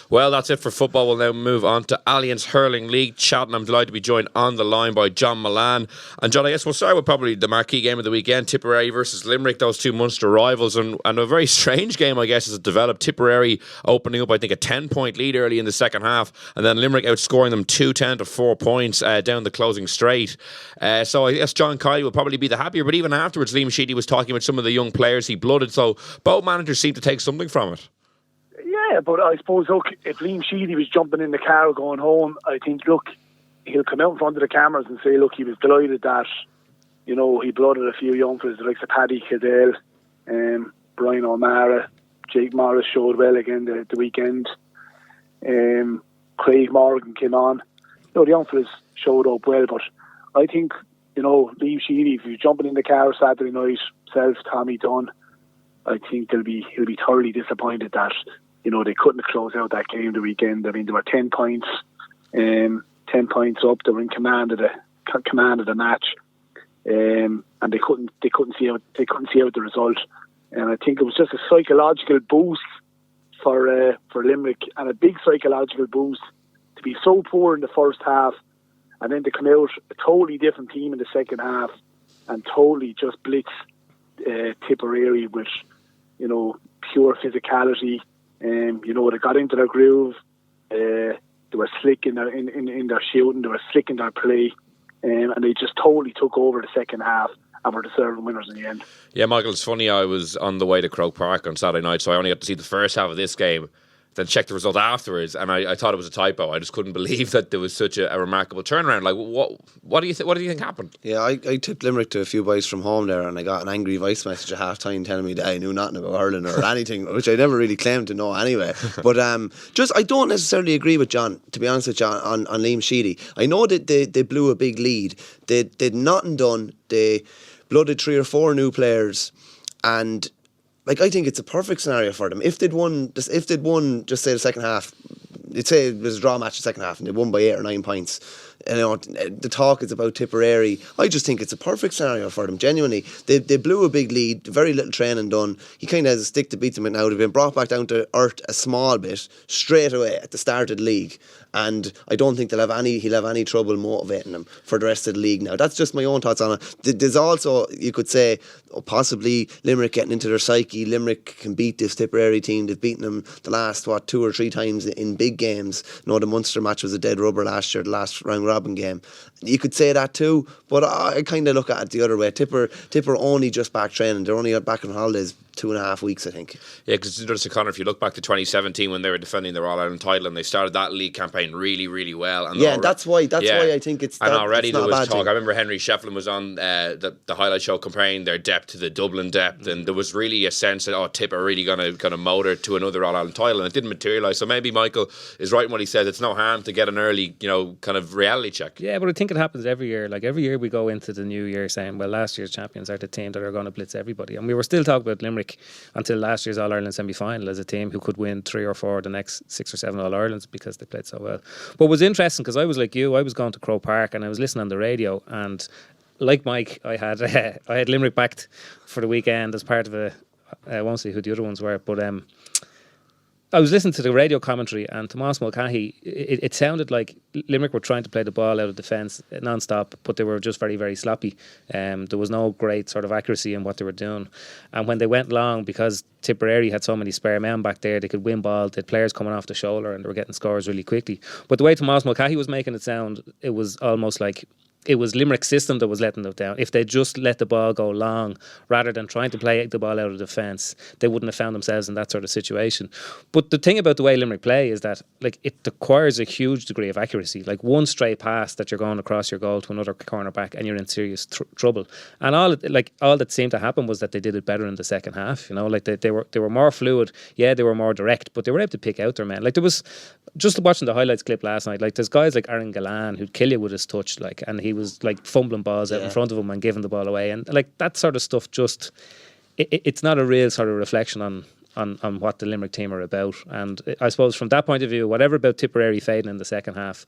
Well, that's it for football. We'll now move on to Allianz Hurling League chat, and I'm delighted to be joined on the line by John Milan. And John, I guess we'll start with probably the marquee game of the weekend, Tipperary versus Limerick, those two Munster rivals, and a very strange game, I guess, as it developed. Tipperary opening up, I think, a 10-point lead early in the second half, and then Limerick outscoring them 2-10 to 4 points down the closing straight. So I guess John Kiley will probably be the happier, but even afterwards, Liam Sheedy was talking about some of the young players he blooded, so both managers seem to take something from it. Yeah, but I suppose, look, if Liam Sheedy was jumping in the car going home, I think, look, he'll come out in front of the cameras and say, look, he was delighted that, you know, he blooded a few young fellas like Paddy Cadell, Brian O'Mara, Jake Morris showed well again the weekend. Craig Morgan came on. You know, the young fellas showed up well, but I think, you know, Liam Sheedy, if he was jumping in the car Saturday night, self Tommy Dunn, I think he'll be thoroughly disappointed that, you know, they couldn't close out that game the weekend. I mean, they were 10 points, 10 points up. They were in command of the match, and they couldn't see out the result. And I think it was just a psychological boost for Limerick, and a big psychological boost to be so poor in the first half, and then to come out a totally different team in the second half and totally just blitz Tipperary with, you know, pure physicality. You know, they got into their groove. They were slick in their shooting. They were slick in their play, and they just totally took over the second half and were deserving winners in the end. Yeah, Michael, it's funny. I was on the way to Croke Park on Saturday night, so I only got to see the first half of this game. Then checked the result afterwards, and I thought it was a typo. I just couldn't believe that there was such a remarkable turnaround. Like, what do you think happened? Yeah, I tipped Limerick to a few boys from home there, and I got an angry voice message at half time telling me that I knew nothing about hurling or anything, which I never really claimed to know anyway. But I don't necessarily agree with John, to be honest with John, on Liam Sheedy. I know that they blew a big lead. They'd nothing done. They blooded 3 or 4 new players, and like, I think it's a perfect scenario for them. If they'd won, just say the second half, you'd say it was a draw match the second half and they won by 8 or 9 points. You know, the talk is about Tipperary. I just think it's a perfect scenario for them, genuinely. They blew a big lead, very little training done. He kind of has a stick to beat them with now. They've been brought back down to earth a small bit straight away at the start of the league. And I don't think he'll have any trouble motivating them for the rest of the league now. That's just my own thoughts on it. There's also, you could say, possibly Limerick getting into their psyche. Limerick can beat this Tipperary team. They've beaten them the last, 2 or 3 times in big games. The Munster match was a dead rubber last year, the last round robin game. You could say that too, but I kind of look at it the other way. Tipper only just back training. They're only back on holidays 2.5 weeks, I think. Yeah, because notice, Conor, if you look back to 2017 when they were defending their All-Ireland title, and they started that league campaign really, really well. And yeah, that's why I think it's. And already it's there was talk. Thing. I remember Henry Shefflin was on the highlight show comparing their depth to the Dublin depth, and there was really a sense that Tip are really going to motor to another All-Ireland title, and it didn't materialise. So maybe Michael is right in what he says. It's no harm to get an early, kind of reality check. Yeah, but I think it happens every year. Like, every year we go into the new year saying, well, last year's champions are the team that are going to blitz everybody, and we were still talking about Limerick until last year's All-Ireland semi-final as a team who could win 3 or 4 of the next 6 or 7 All-Irelands because they played so well. But it was interesting because I was like you, I was going to Croke Park and I was listening on the radio, and like Mike, I had Limerick backed for the weekend as part of I won't say who the other ones were, but I was listening to the radio commentary, and Tomás Mulcahy, it sounded like Limerick were trying to play the ball out of defence non-stop, but they were just very, very sloppy. There was no great sort of accuracy in what they were doing. And when they went long, because Tipperary had so many spare men back there, they could win ball, they had players coming off the shoulder, and they were getting scores really quickly. But the way Tomás Mulcahy was making it sound, it was almost like it was Limerick's system that was letting them down. If they just let the ball go long rather than trying to play the ball out of defence, they wouldn't have found themselves in that sort of situation. But the thing about the way Limerick play is that, like, it requires a huge degree of accuracy. Like, one straight pass that you're going across your goal to another cornerback and you're in serious trouble. And all that seemed to happen was that they did it better in the second half. Like they were more fluid. Yeah, they were more direct, but they were able to pick out their men. Like, there was, just watching the highlights clip last night, like, there's guys like Aaron Gallan who'd kill you with his touch, like, and he was like fumbling balls out in front of him and giving the ball away, and like that sort of stuff, just it's not a real sort of reflection on what the Limerick team are about. And I suppose from that point of view, whatever about Tipperary fading in the second half,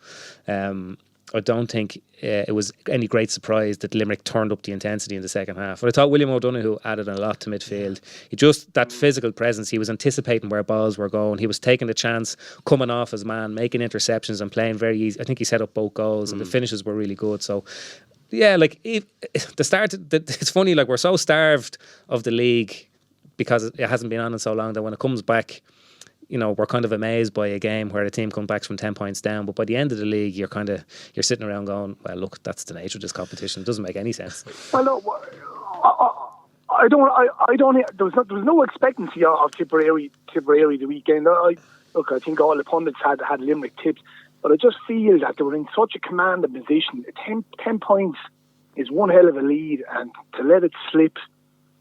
I don't think it was any great surprise that Limerick turned up the intensity in the second half. But I thought William O'Donoghue added a lot to midfield. He just, that physical presence, he was anticipating where balls were going. He was taking the chance, coming off his man, making interceptions and playing very easy. I think he set up both goals and the finishes were really good. So, yeah, like it's funny, like we're so starved of the league because it hasn't been on in so long that when it comes back, you know, we're kind of amazed by a game where the team comes back from 10 points down, but by the end of the league, you're sitting around going, well, look, that's the nature of this competition. It doesn't make any sense. Well, no, I don't. There was no expectancy of Tipperary the weekend. I think all the pundits had Limerick tips, but I just feel that they were in such a commanding position. 10 points is one hell of a lead, and to let it slip,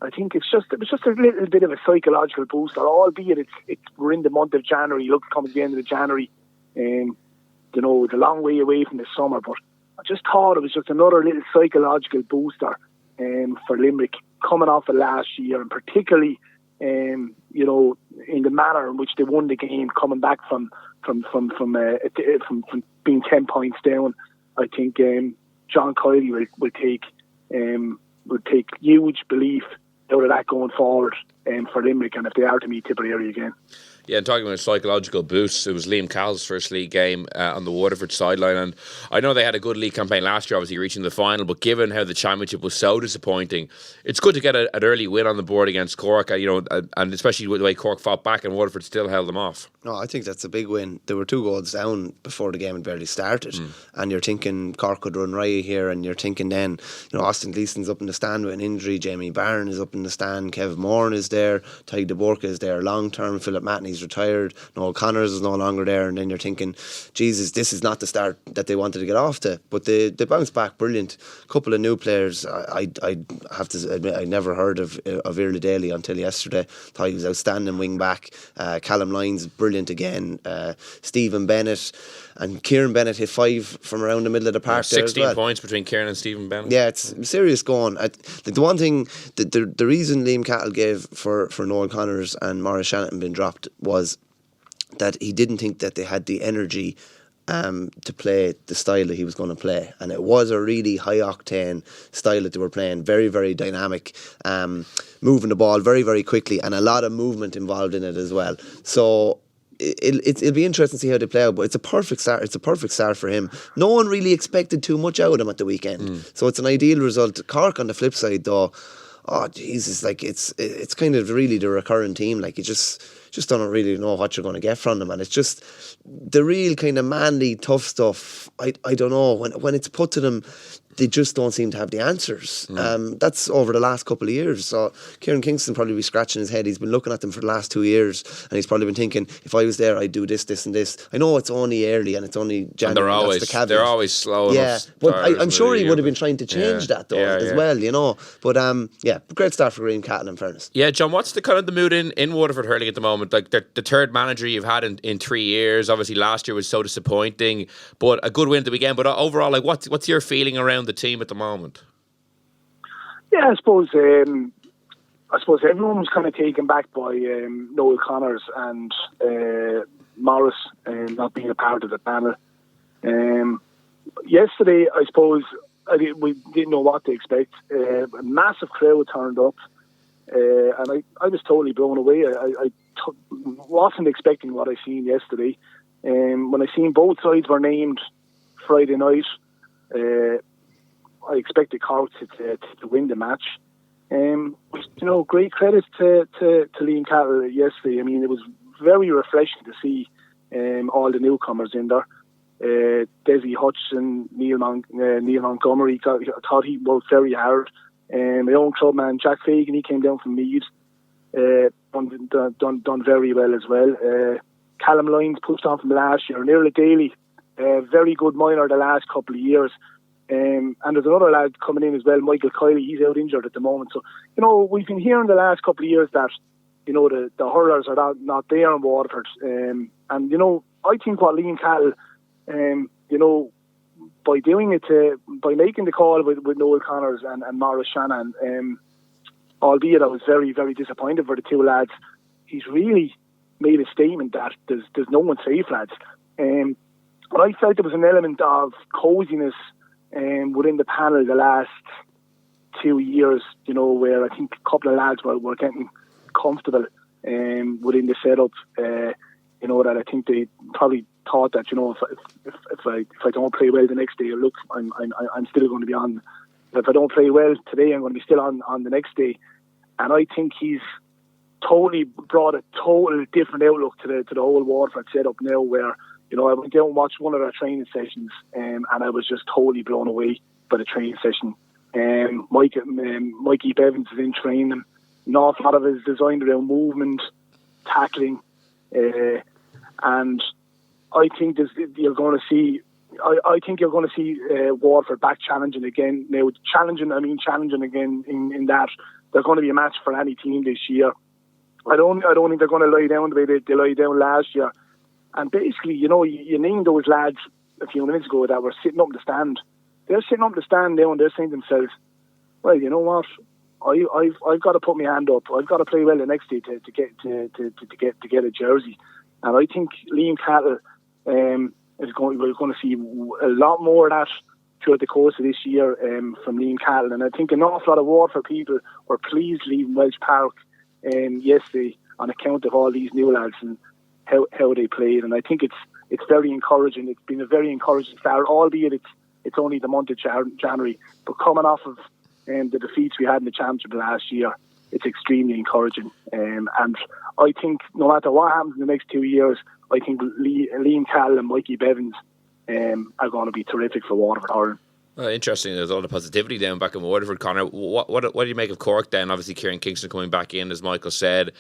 I think it was just a little bit of a psychological booster, albeit we're in the month of January. Look, coming at the end of January, you know, it's a long way away from the summer, but I just thought it was just another little psychological booster for Limerick coming off of last year, and particularly, you know, in the manner in which they won the game, coming back from being 10 points down. I think John Kiley will take huge belief out of that going forward for Limerick, and if they are to meet Tipperary again. Yeah, and talking about psychological boosts, it was Liam Call's first league game on the Waterford sideline, and I know they had a good league campaign last year, obviously reaching the final, but given how the championship was so disappointing, it's good to get an early win on the board against Cork, you know, and especially with the way Cork fought back and Waterford still held them off. No, I think that's a big win. There were 2 goals down before the game had barely started, and you're thinking Cork could run riot here, and you're thinking then, you know, Austin Gleeson's up in the stand with an injury, Jamie Barron is up in the stand, Kev Moran is there, Ty de Bourke is there long term, Philip Matney's retired, Noel Connors is no longer there, and then you're thinking, Jesus, this is not the start that they wanted to get off to, but they bounced back brilliant. Couple of new players. I have to admit, I never heard of Iarla Daly until yesterday. Thought he was outstanding wing back. Callum Lyons brilliant again. Stephen Bennett and Kieran Bennett hit 5 from around the middle of the park. 16 points between Kieran and Stephen Bennett. Yeah, it's serious going. The one thing, the reason Liam Cahill gave for Noel Connors and Maurice Shanahan being dropped was that he didn't think that they had the energy to play the style that he was going to play, and it was a really high octane style that they were playing, very, very dynamic, moving the ball very, very quickly, and a lot of movement involved in it as well. So it'll be interesting to see how they play out, but it's a perfect start. It's a perfect start for him. No one really expected too much out of him at the weekend, so it's an ideal result. Cork on the flip side, though, oh Jesus, like it's kind of really the recurring team. Like you just don't really know what you're going to get from them, and it's just the real kind of manly tough stuff. I don't know, when it's put to them, they just don't seem to have the answers. That's over the last couple of years. So Kieran Kingston probably be scratching his head. He's been looking at them for the last 2 years, and he's probably been thinking, if I was there, I'd do this, this and this. I know it's only early and it's only January. And they're always slow. Yeah, but I'm sure he would have been trying to change that though as well, you know. But great start for Graham Catlin, in fairness. Yeah, John, what's the kind of the mood in Waterford Hurling at the moment? Like the third manager you've had in 3 years. Obviously last year was so disappointing, but a good win at the weekend. But overall, like what's your feeling around the team at the moment? Yeah, I suppose everyone was kind of taken back by Noel Connors and Morris not being a part of the panel. Yesterday, I suppose we didn't know what to expect. A massive crowd turned up, and I was totally blown away. I wasn't expecting what I seen yesterday. When I seen both sides were named Friday night, I expected Cork to win the match. Great credit to Liam Cahill yesterday. I mean, it was very refreshing to see all the newcomers in there. Dessie Hutchinson, Neil Montgomery, I thought he worked very hard. My own clubman Jack Fagan, he came down from Meath, done very well as well. Callum Lyons pushed on from last year. Iarla Daly, very good minor the last couple of years. And there's another lad coming in as well, Michael Kiley. He's out injured at the moment. So, we've been hearing the last couple of years that, the hurlers are not there in Waterford. And, I think what Liam Cahill, by doing it, by making the call with Noel Connors and Maurice Shanahan, albeit I was very, very disappointed for the two lads, he's really made a statement that there's no one safe, lads. But I felt there was an element of coziness within the panel the last 2 years, where I think a couple of lads were getting comfortable within the setup. That I think they probably thought that, if I don't play well the next day, look, I'm still going to be on. If I don't play well today, I'm going to be still on the next day. And I think he's totally brought a total different outlook to the whole Waterford setup now, where, I went down and watched one of our training sessions, and I was just totally blown away by the training session. Mikey Bevins is in training. An awful lot of it is designed around movement, tackling, and I think you're going to see. I think you're going to see Waterford back challenging again. Now, challenging again in that they're going to be a match for any team this year. I don't think they're going to lie down the way they lied down last year. And basically, you named those lads a few minutes ago that were sitting up in the stand. They're sitting up in the stand now, and they're saying to themselves, "Well, you know what? I've got to put my hand up. I've got to play well the next day to get a jersey." And I think Liam Cattle we're going to see a lot more of that throughout the course of this year from Liam Cattle. And I think an awful lot of Waterford people were pleased leaving Welsh Park yesterday on account of all these new lads and how they played. And I think it's very encouraging. It's been a very encouraging start, albeit it's only the month of January. But coming off of the defeats we had in the championship last year, it's extremely encouraging. And I think no matter what happens in the next 2 years, I think Liam Cattle and Mikey Bevins are going to be terrific for Waterford Hurling. Interesting. There's a lot of positivity down back in Waterford, Conor. What do you make of Cork then? Obviously, Kieran Kingston coming back in, as Michael said,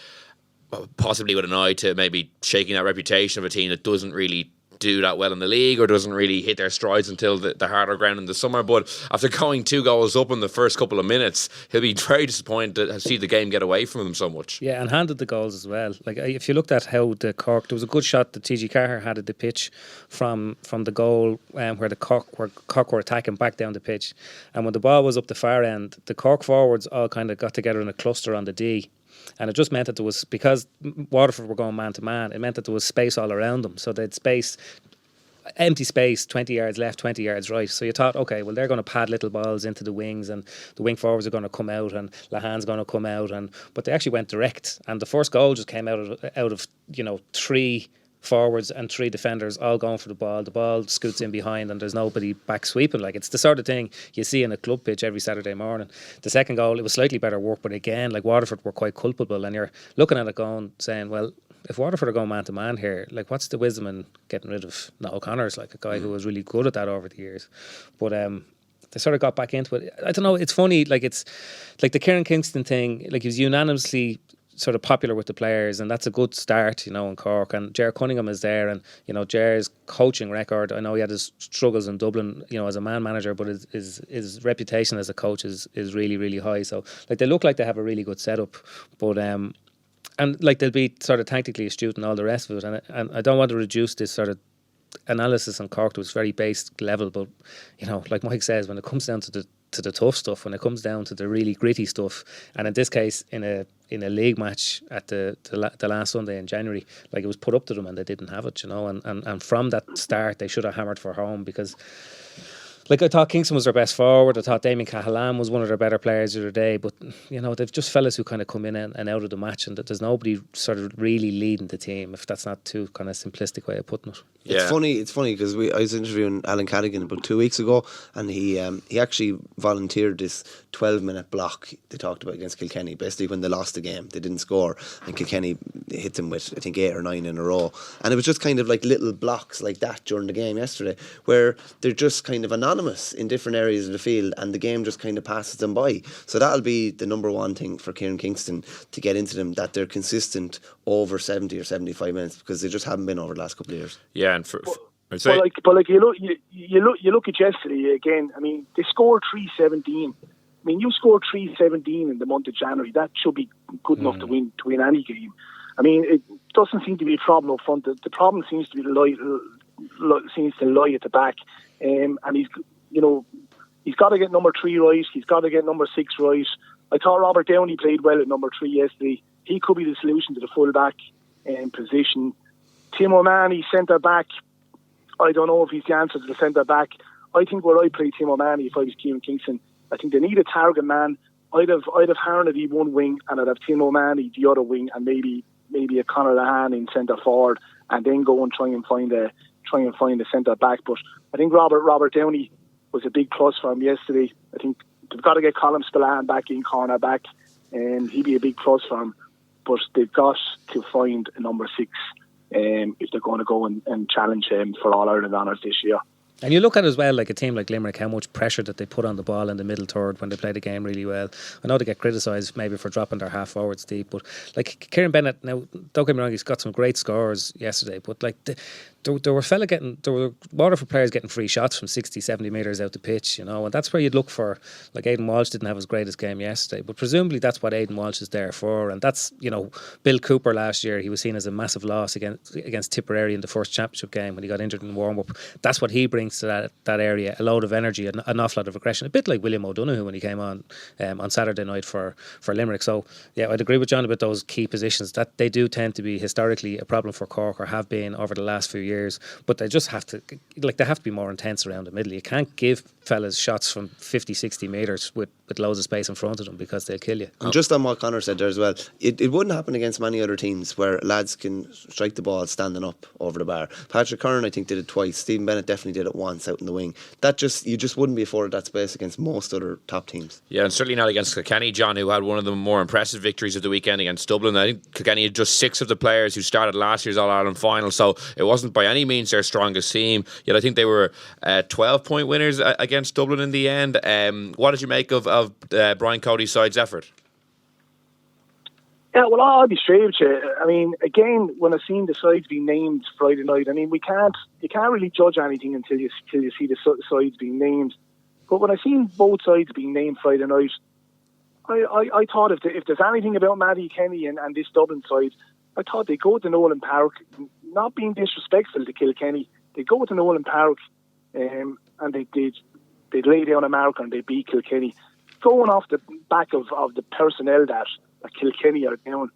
possibly with an eye to maybe shaking that reputation of a team that doesn't really do that well in the league or doesn't really hit their strides until the harder ground in the summer. But after going 2 goals up in the first couple of minutes, he'll be very disappointed to see the game get away from him so much. Yeah, and handed the goals as well. Like, if you looked at how the Cork, there was a good shot that TG Carter had at the pitch from the goal where Cork were attacking back down the pitch, and when the ball was up the far end, the Cork forwards all kind of got together in a cluster on the D. And it just meant that there was, because Waterford were going man to man, it meant that there was space all around them. So they'd empty space, 20 yards left, 20 yards right. So you thought, okay, well, they're going to pad little balls into the wings, and the wing forwards are going to come out, and Lahan's going to come out, but they actually went direct. And the first goal just came out of 3 forwards and 3 defenders all going for the ball. The ball scoots in behind and there's nobody back sweeping. Like, it's the sort of thing you see in a club pitch every Saturday morning. The second goal, it was slightly better work, but again, like, Waterford were quite culpable, and you're looking at it going, saying, well, if Waterford are going man to man here, like, what's the wisdom in getting rid of Niall O'Connor's, like, a guy who was really good at that over the years. But they sort of got back into it. I don't know, it's funny, like, it's like the Kieran Kingston thing, like, he was unanimously sort of popular with the players, and that's a good start, in Cork. And Ger Cunningham is there, and Ger's coaching record, I know he had his struggles in Dublin, as a man manager, but his reputation as a coach is really, really high. So, like, they look like they have a really good setup, but and like, they'll be sort of tactically astute and all the rest of it. And I don't want to reduce this sort of analysis on Cork to its very base level, but like Mike says, when it comes down to the tough stuff, when it comes down to the really gritty stuff, and in this case in a league match at the last Sunday in January, like, it was put up to them and they didn't have it, and from that start they should have hammered for home, because, like, I thought Kingston was their best forward. I thought Damien Cahallam was one of their better players of the day. But, they've just fellas who kind of come in and out of the match, and that there's nobody sort of really leading the team, if that's not too kind of simplistic way of putting it. Yeah. It's funny because I was interviewing Alan Cadigan about 2 weeks ago, and he actually volunteered this 12-minute block they talked about against Kilkenny. Basically, when they lost the game, they didn't score, and Kilkenny hit them with, I think, 8 or 9 in a row. And it was just kind of like little blocks like that during the game yesterday, where they're just kind of anonymous in different areas of the field, and the game just kind of passes them by. So that'll be the number one thing for Kieran Kingston, to get into them, that they're consistent over 70 or 75 minutes, because they just haven't been over the last couple of years. Yeah, and you look at yesterday again. I mean, they scored 3-17. I mean, you scored 3-17 in the month of January. That should be good enough to win any game. I mean, it doesn't seem to be a problem up front. The problem seems to lie at the back, and he's got to get number 3 right. He's got to get number 6 right. I thought Robert Downey played well at number 3 yesterday. He could be the solution to the full back position. Tim O'Mahony, centre back, I don't know if he's the answer to the centre back. I think where I play Tim O'Mahony if I was Kieran Kingston, I think they need a target man. I'd have Harnedy one wing, and I'd have Tim O'Mahony the other wing, and maybe a Conor Lahan in centre forward, and then go and try and find a centre back. But I think Robert Downey was a big plus for him yesterday. I think they've got to get Colm Spillane back in corner back, and he'd be a big plus for him. But they've got to find a number 6 if they're going to go and challenge him for All Ireland honours this year. And you look at as well, like a team like Limerick, how much pressure that they put on the ball in the middle third when they play the game really well. I know they get criticised maybe for dropping their half forwards deep, but like Kieran Bennett, now don't get me wrong, he's got some great scores yesterday, but like there were Waterford players getting free shots from 60, 70 metres out the pitch, you know, and that's where you'd look for. Like Aidan Walsh didn't have his greatest game yesterday, but presumably that's what Aidan Walsh is there for, and that's, you know, Bill Cooper last year, he was seen as a massive loss against Tipperary in the first championship game when he got injured in warm up. That's what he brings to that area, a load of energy, an awful lot of aggression, a bit like William O'Donoghue when he came on Saturday night for Limerick. So yeah, I'd agree with John about those key positions, that they do tend to be historically a problem for Cork, or have been over the last few years, but they just have to, like, they have to be more intense around the middle. You can't give fellas shots from 50, 60 metres with loads of space in front of them, because they'll kill you. And just on what Conor said there as well, it wouldn't happen against many other teams where lads can strike the ball standing up over the bar. Patrick Curran, I think, did it twice. Stephen Bennett definitely did it once out in the wing. You just wouldn't be afforded that space against most other top teams. Yeah, and certainly not against Kilkenny, John, who had one of the more impressive victories of the weekend against Dublin. I think Kilkenny had just 6 of the players who started last year's All-Ireland final, so it wasn't by any means their strongest team. Yet I think they were 12-point winners against Dublin in the end. What did you make of Brian Cody's side's effort? Yeah, well, I'll be straight with you. I mean, again, when I've seen the sides being named Friday night, I mean, you can't really judge anything until you see the sides being named. But when I've seen both sides being named Friday night, I thought if there's anything about Maddie Kenny and this Dublin side, I thought they'd go to Nolan Park, not being disrespectful to Kilkenny, they'd go to Nolan Park and they'd lay down a marker and they'd beat Kilkenny, going off the back of the personnel that Kilkenny are down.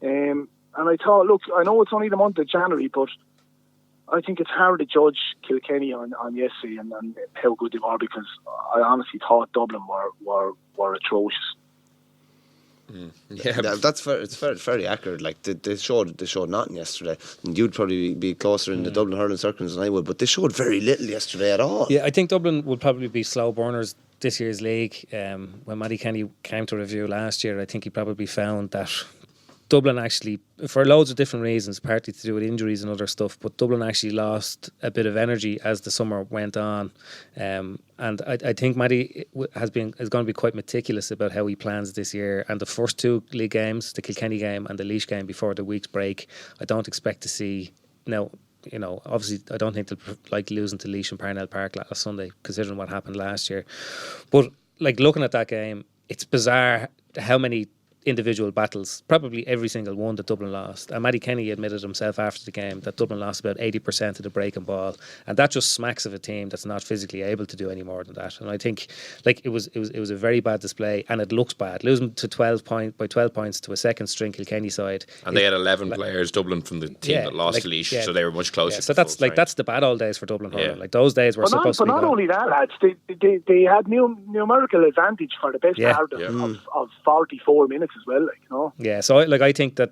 And I thought, look, I know it's only the month of January, but I think it's hard to judge Kilkenny on yesterday and how good they were, because I honestly thought Dublin were atrocious. Yeah, that's it's very accurate. Like they showed nothing yesterday, and you'd probably be closer in the Dublin hurling circles than I would. But they showed very little yesterday at all. Yeah, I think Dublin would probably be slow burners this year's league. When Matty Kenny came to review last year, I think he probably found that Dublin actually, for loads of different reasons, partly to do with injuries and other stuff, but Dublin actually lost a bit of energy as the summer went on. And I think Matty is going to be quite meticulous about how he plans this year. And the first 2 league games, the Kilkenny game and the Laois game before the week's break, I don't expect to see. Now, you know, obviously I don't think they'll like losing to Laois in Parnell Park last Sunday, considering what happened last year. But like looking at that game, it's bizarre how many individual battles, probably every single one that Dublin lost. And Matty Kenny admitted himself after the game that Dublin lost about 80% of the breaking ball, and that just smacks of a team that's not physically able to do any more than that. And I think like it was a very bad display, and it looks bad. Losing to 12 points to a second string Kilkenny side, and they had 11 players Dublin from the team that lost to Laois, so they were much closer. So that's the bad old days for Dublin hurling. Like those days were supposed to be. But not only that, lads, they had numerical advantage for the best part of 44 minutes as well. Like, you know. Yeah, so I think that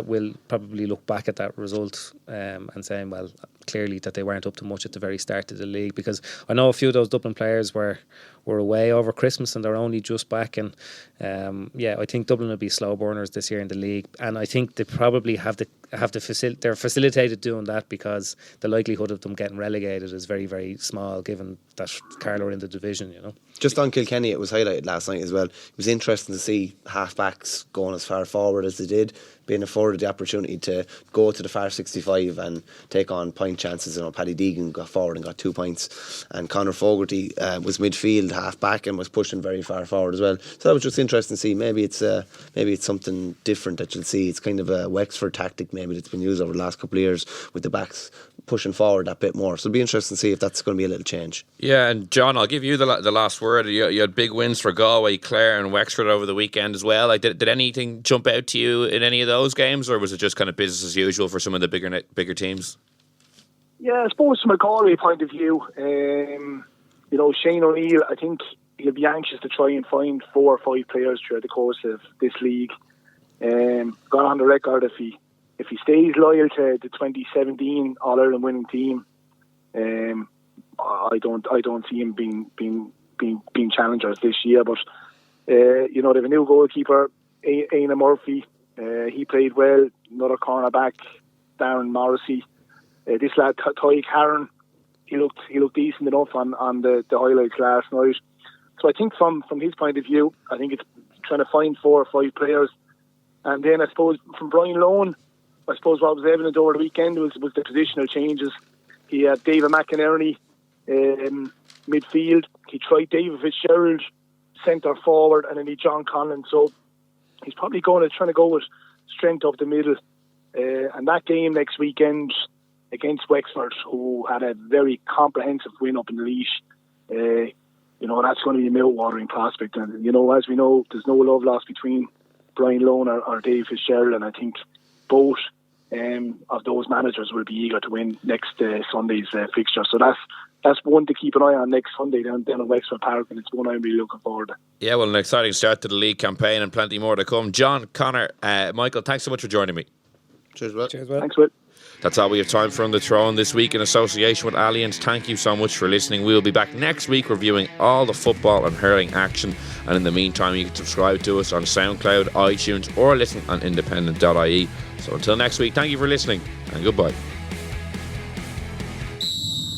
we'll probably look back at that result and saying, well, clearly that they weren't up to much at the very start of the league, because I know a few of those Dublin players were away over Christmas and they're only just back, and I think Dublin will be slow burners this year in the league, and I think they probably they're facilitated doing that because the likelihood of them getting relegated is very, very small, given that Carlow are in the division, you know. Just on Kilkenny, it was highlighted last night as well. It was interesting to see half-backs going as far forward as they did, being afforded the opportunity to go to the far 65 and take on point chances. You know, Paddy Deegan got forward and got 2 points, and Conor Fogarty was midfield half-back and was pushing very far forward as well. So that was just interesting to see. Maybe it's something different that you'll see. It's kind of a Wexford tactic maybe that's been used over the last couple of years, with the backs pushing forward that bit more. So it'll be interesting to see if that's going to be a little change. Yeah, and John, I'll give you the last word. You had big wins for Galway, Clare and Wexford over the weekend as well. Like, did anything jump out to you in any of those games, or was it just kind of business as usual for some of the bigger teams? Yeah, I suppose from a Galway point of view, Shane O'Neill, I think he'll be anxious to try and find 4 or 5 players throughout the course of this league. Gone on the record, if he stays loyal to the 2017 All Ireland winning team, I don't see him being challengers this year. But they have a new goalkeeper, Aina Murphy. He played well. Another cornerback, Darren Morrissey. This lad, Ty Karen, he looked decent enough on the highlights last night. So I think from his point of view, I think it's trying to find 4 or 5 players. And then I suppose from Brian Lone, I suppose what was evident over the weekend was the positional changes. He had David McInerney midfield. He tried David Fitzgerald centre forward, and then he John Conlon. So he's probably trying to go with strength up the middle. And that game next weekend against Wexford, who had a very comprehensive win up in the Laois, that's going to be a mouth-watering prospect. And, as we know, there's no love lost between Brian Lone or Dave Fitzgerald, and I think both of those managers will be eager to win next Sunday's fixture. So that's one to keep an eye on next Sunday down at Wexford Park, and it's one I'm really looking forward to. Yeah, well, an exciting start to the league campaign and plenty more to come. John, Connor, Michael, thanks so much for joining me. Cheers, Will. Thanks, Will. That's all we have time for on The Throne this week in association with Allianz. Thank you so much for listening. We'll be back next week reviewing all the football and hurling action. And in the meantime, you can subscribe to us on SoundCloud, iTunes, or listen on independent.ie. So until next week, thank you for listening and goodbye.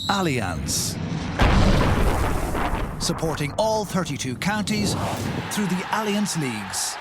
Allianz. Supporting all 32 counties through the Allianz Leagues.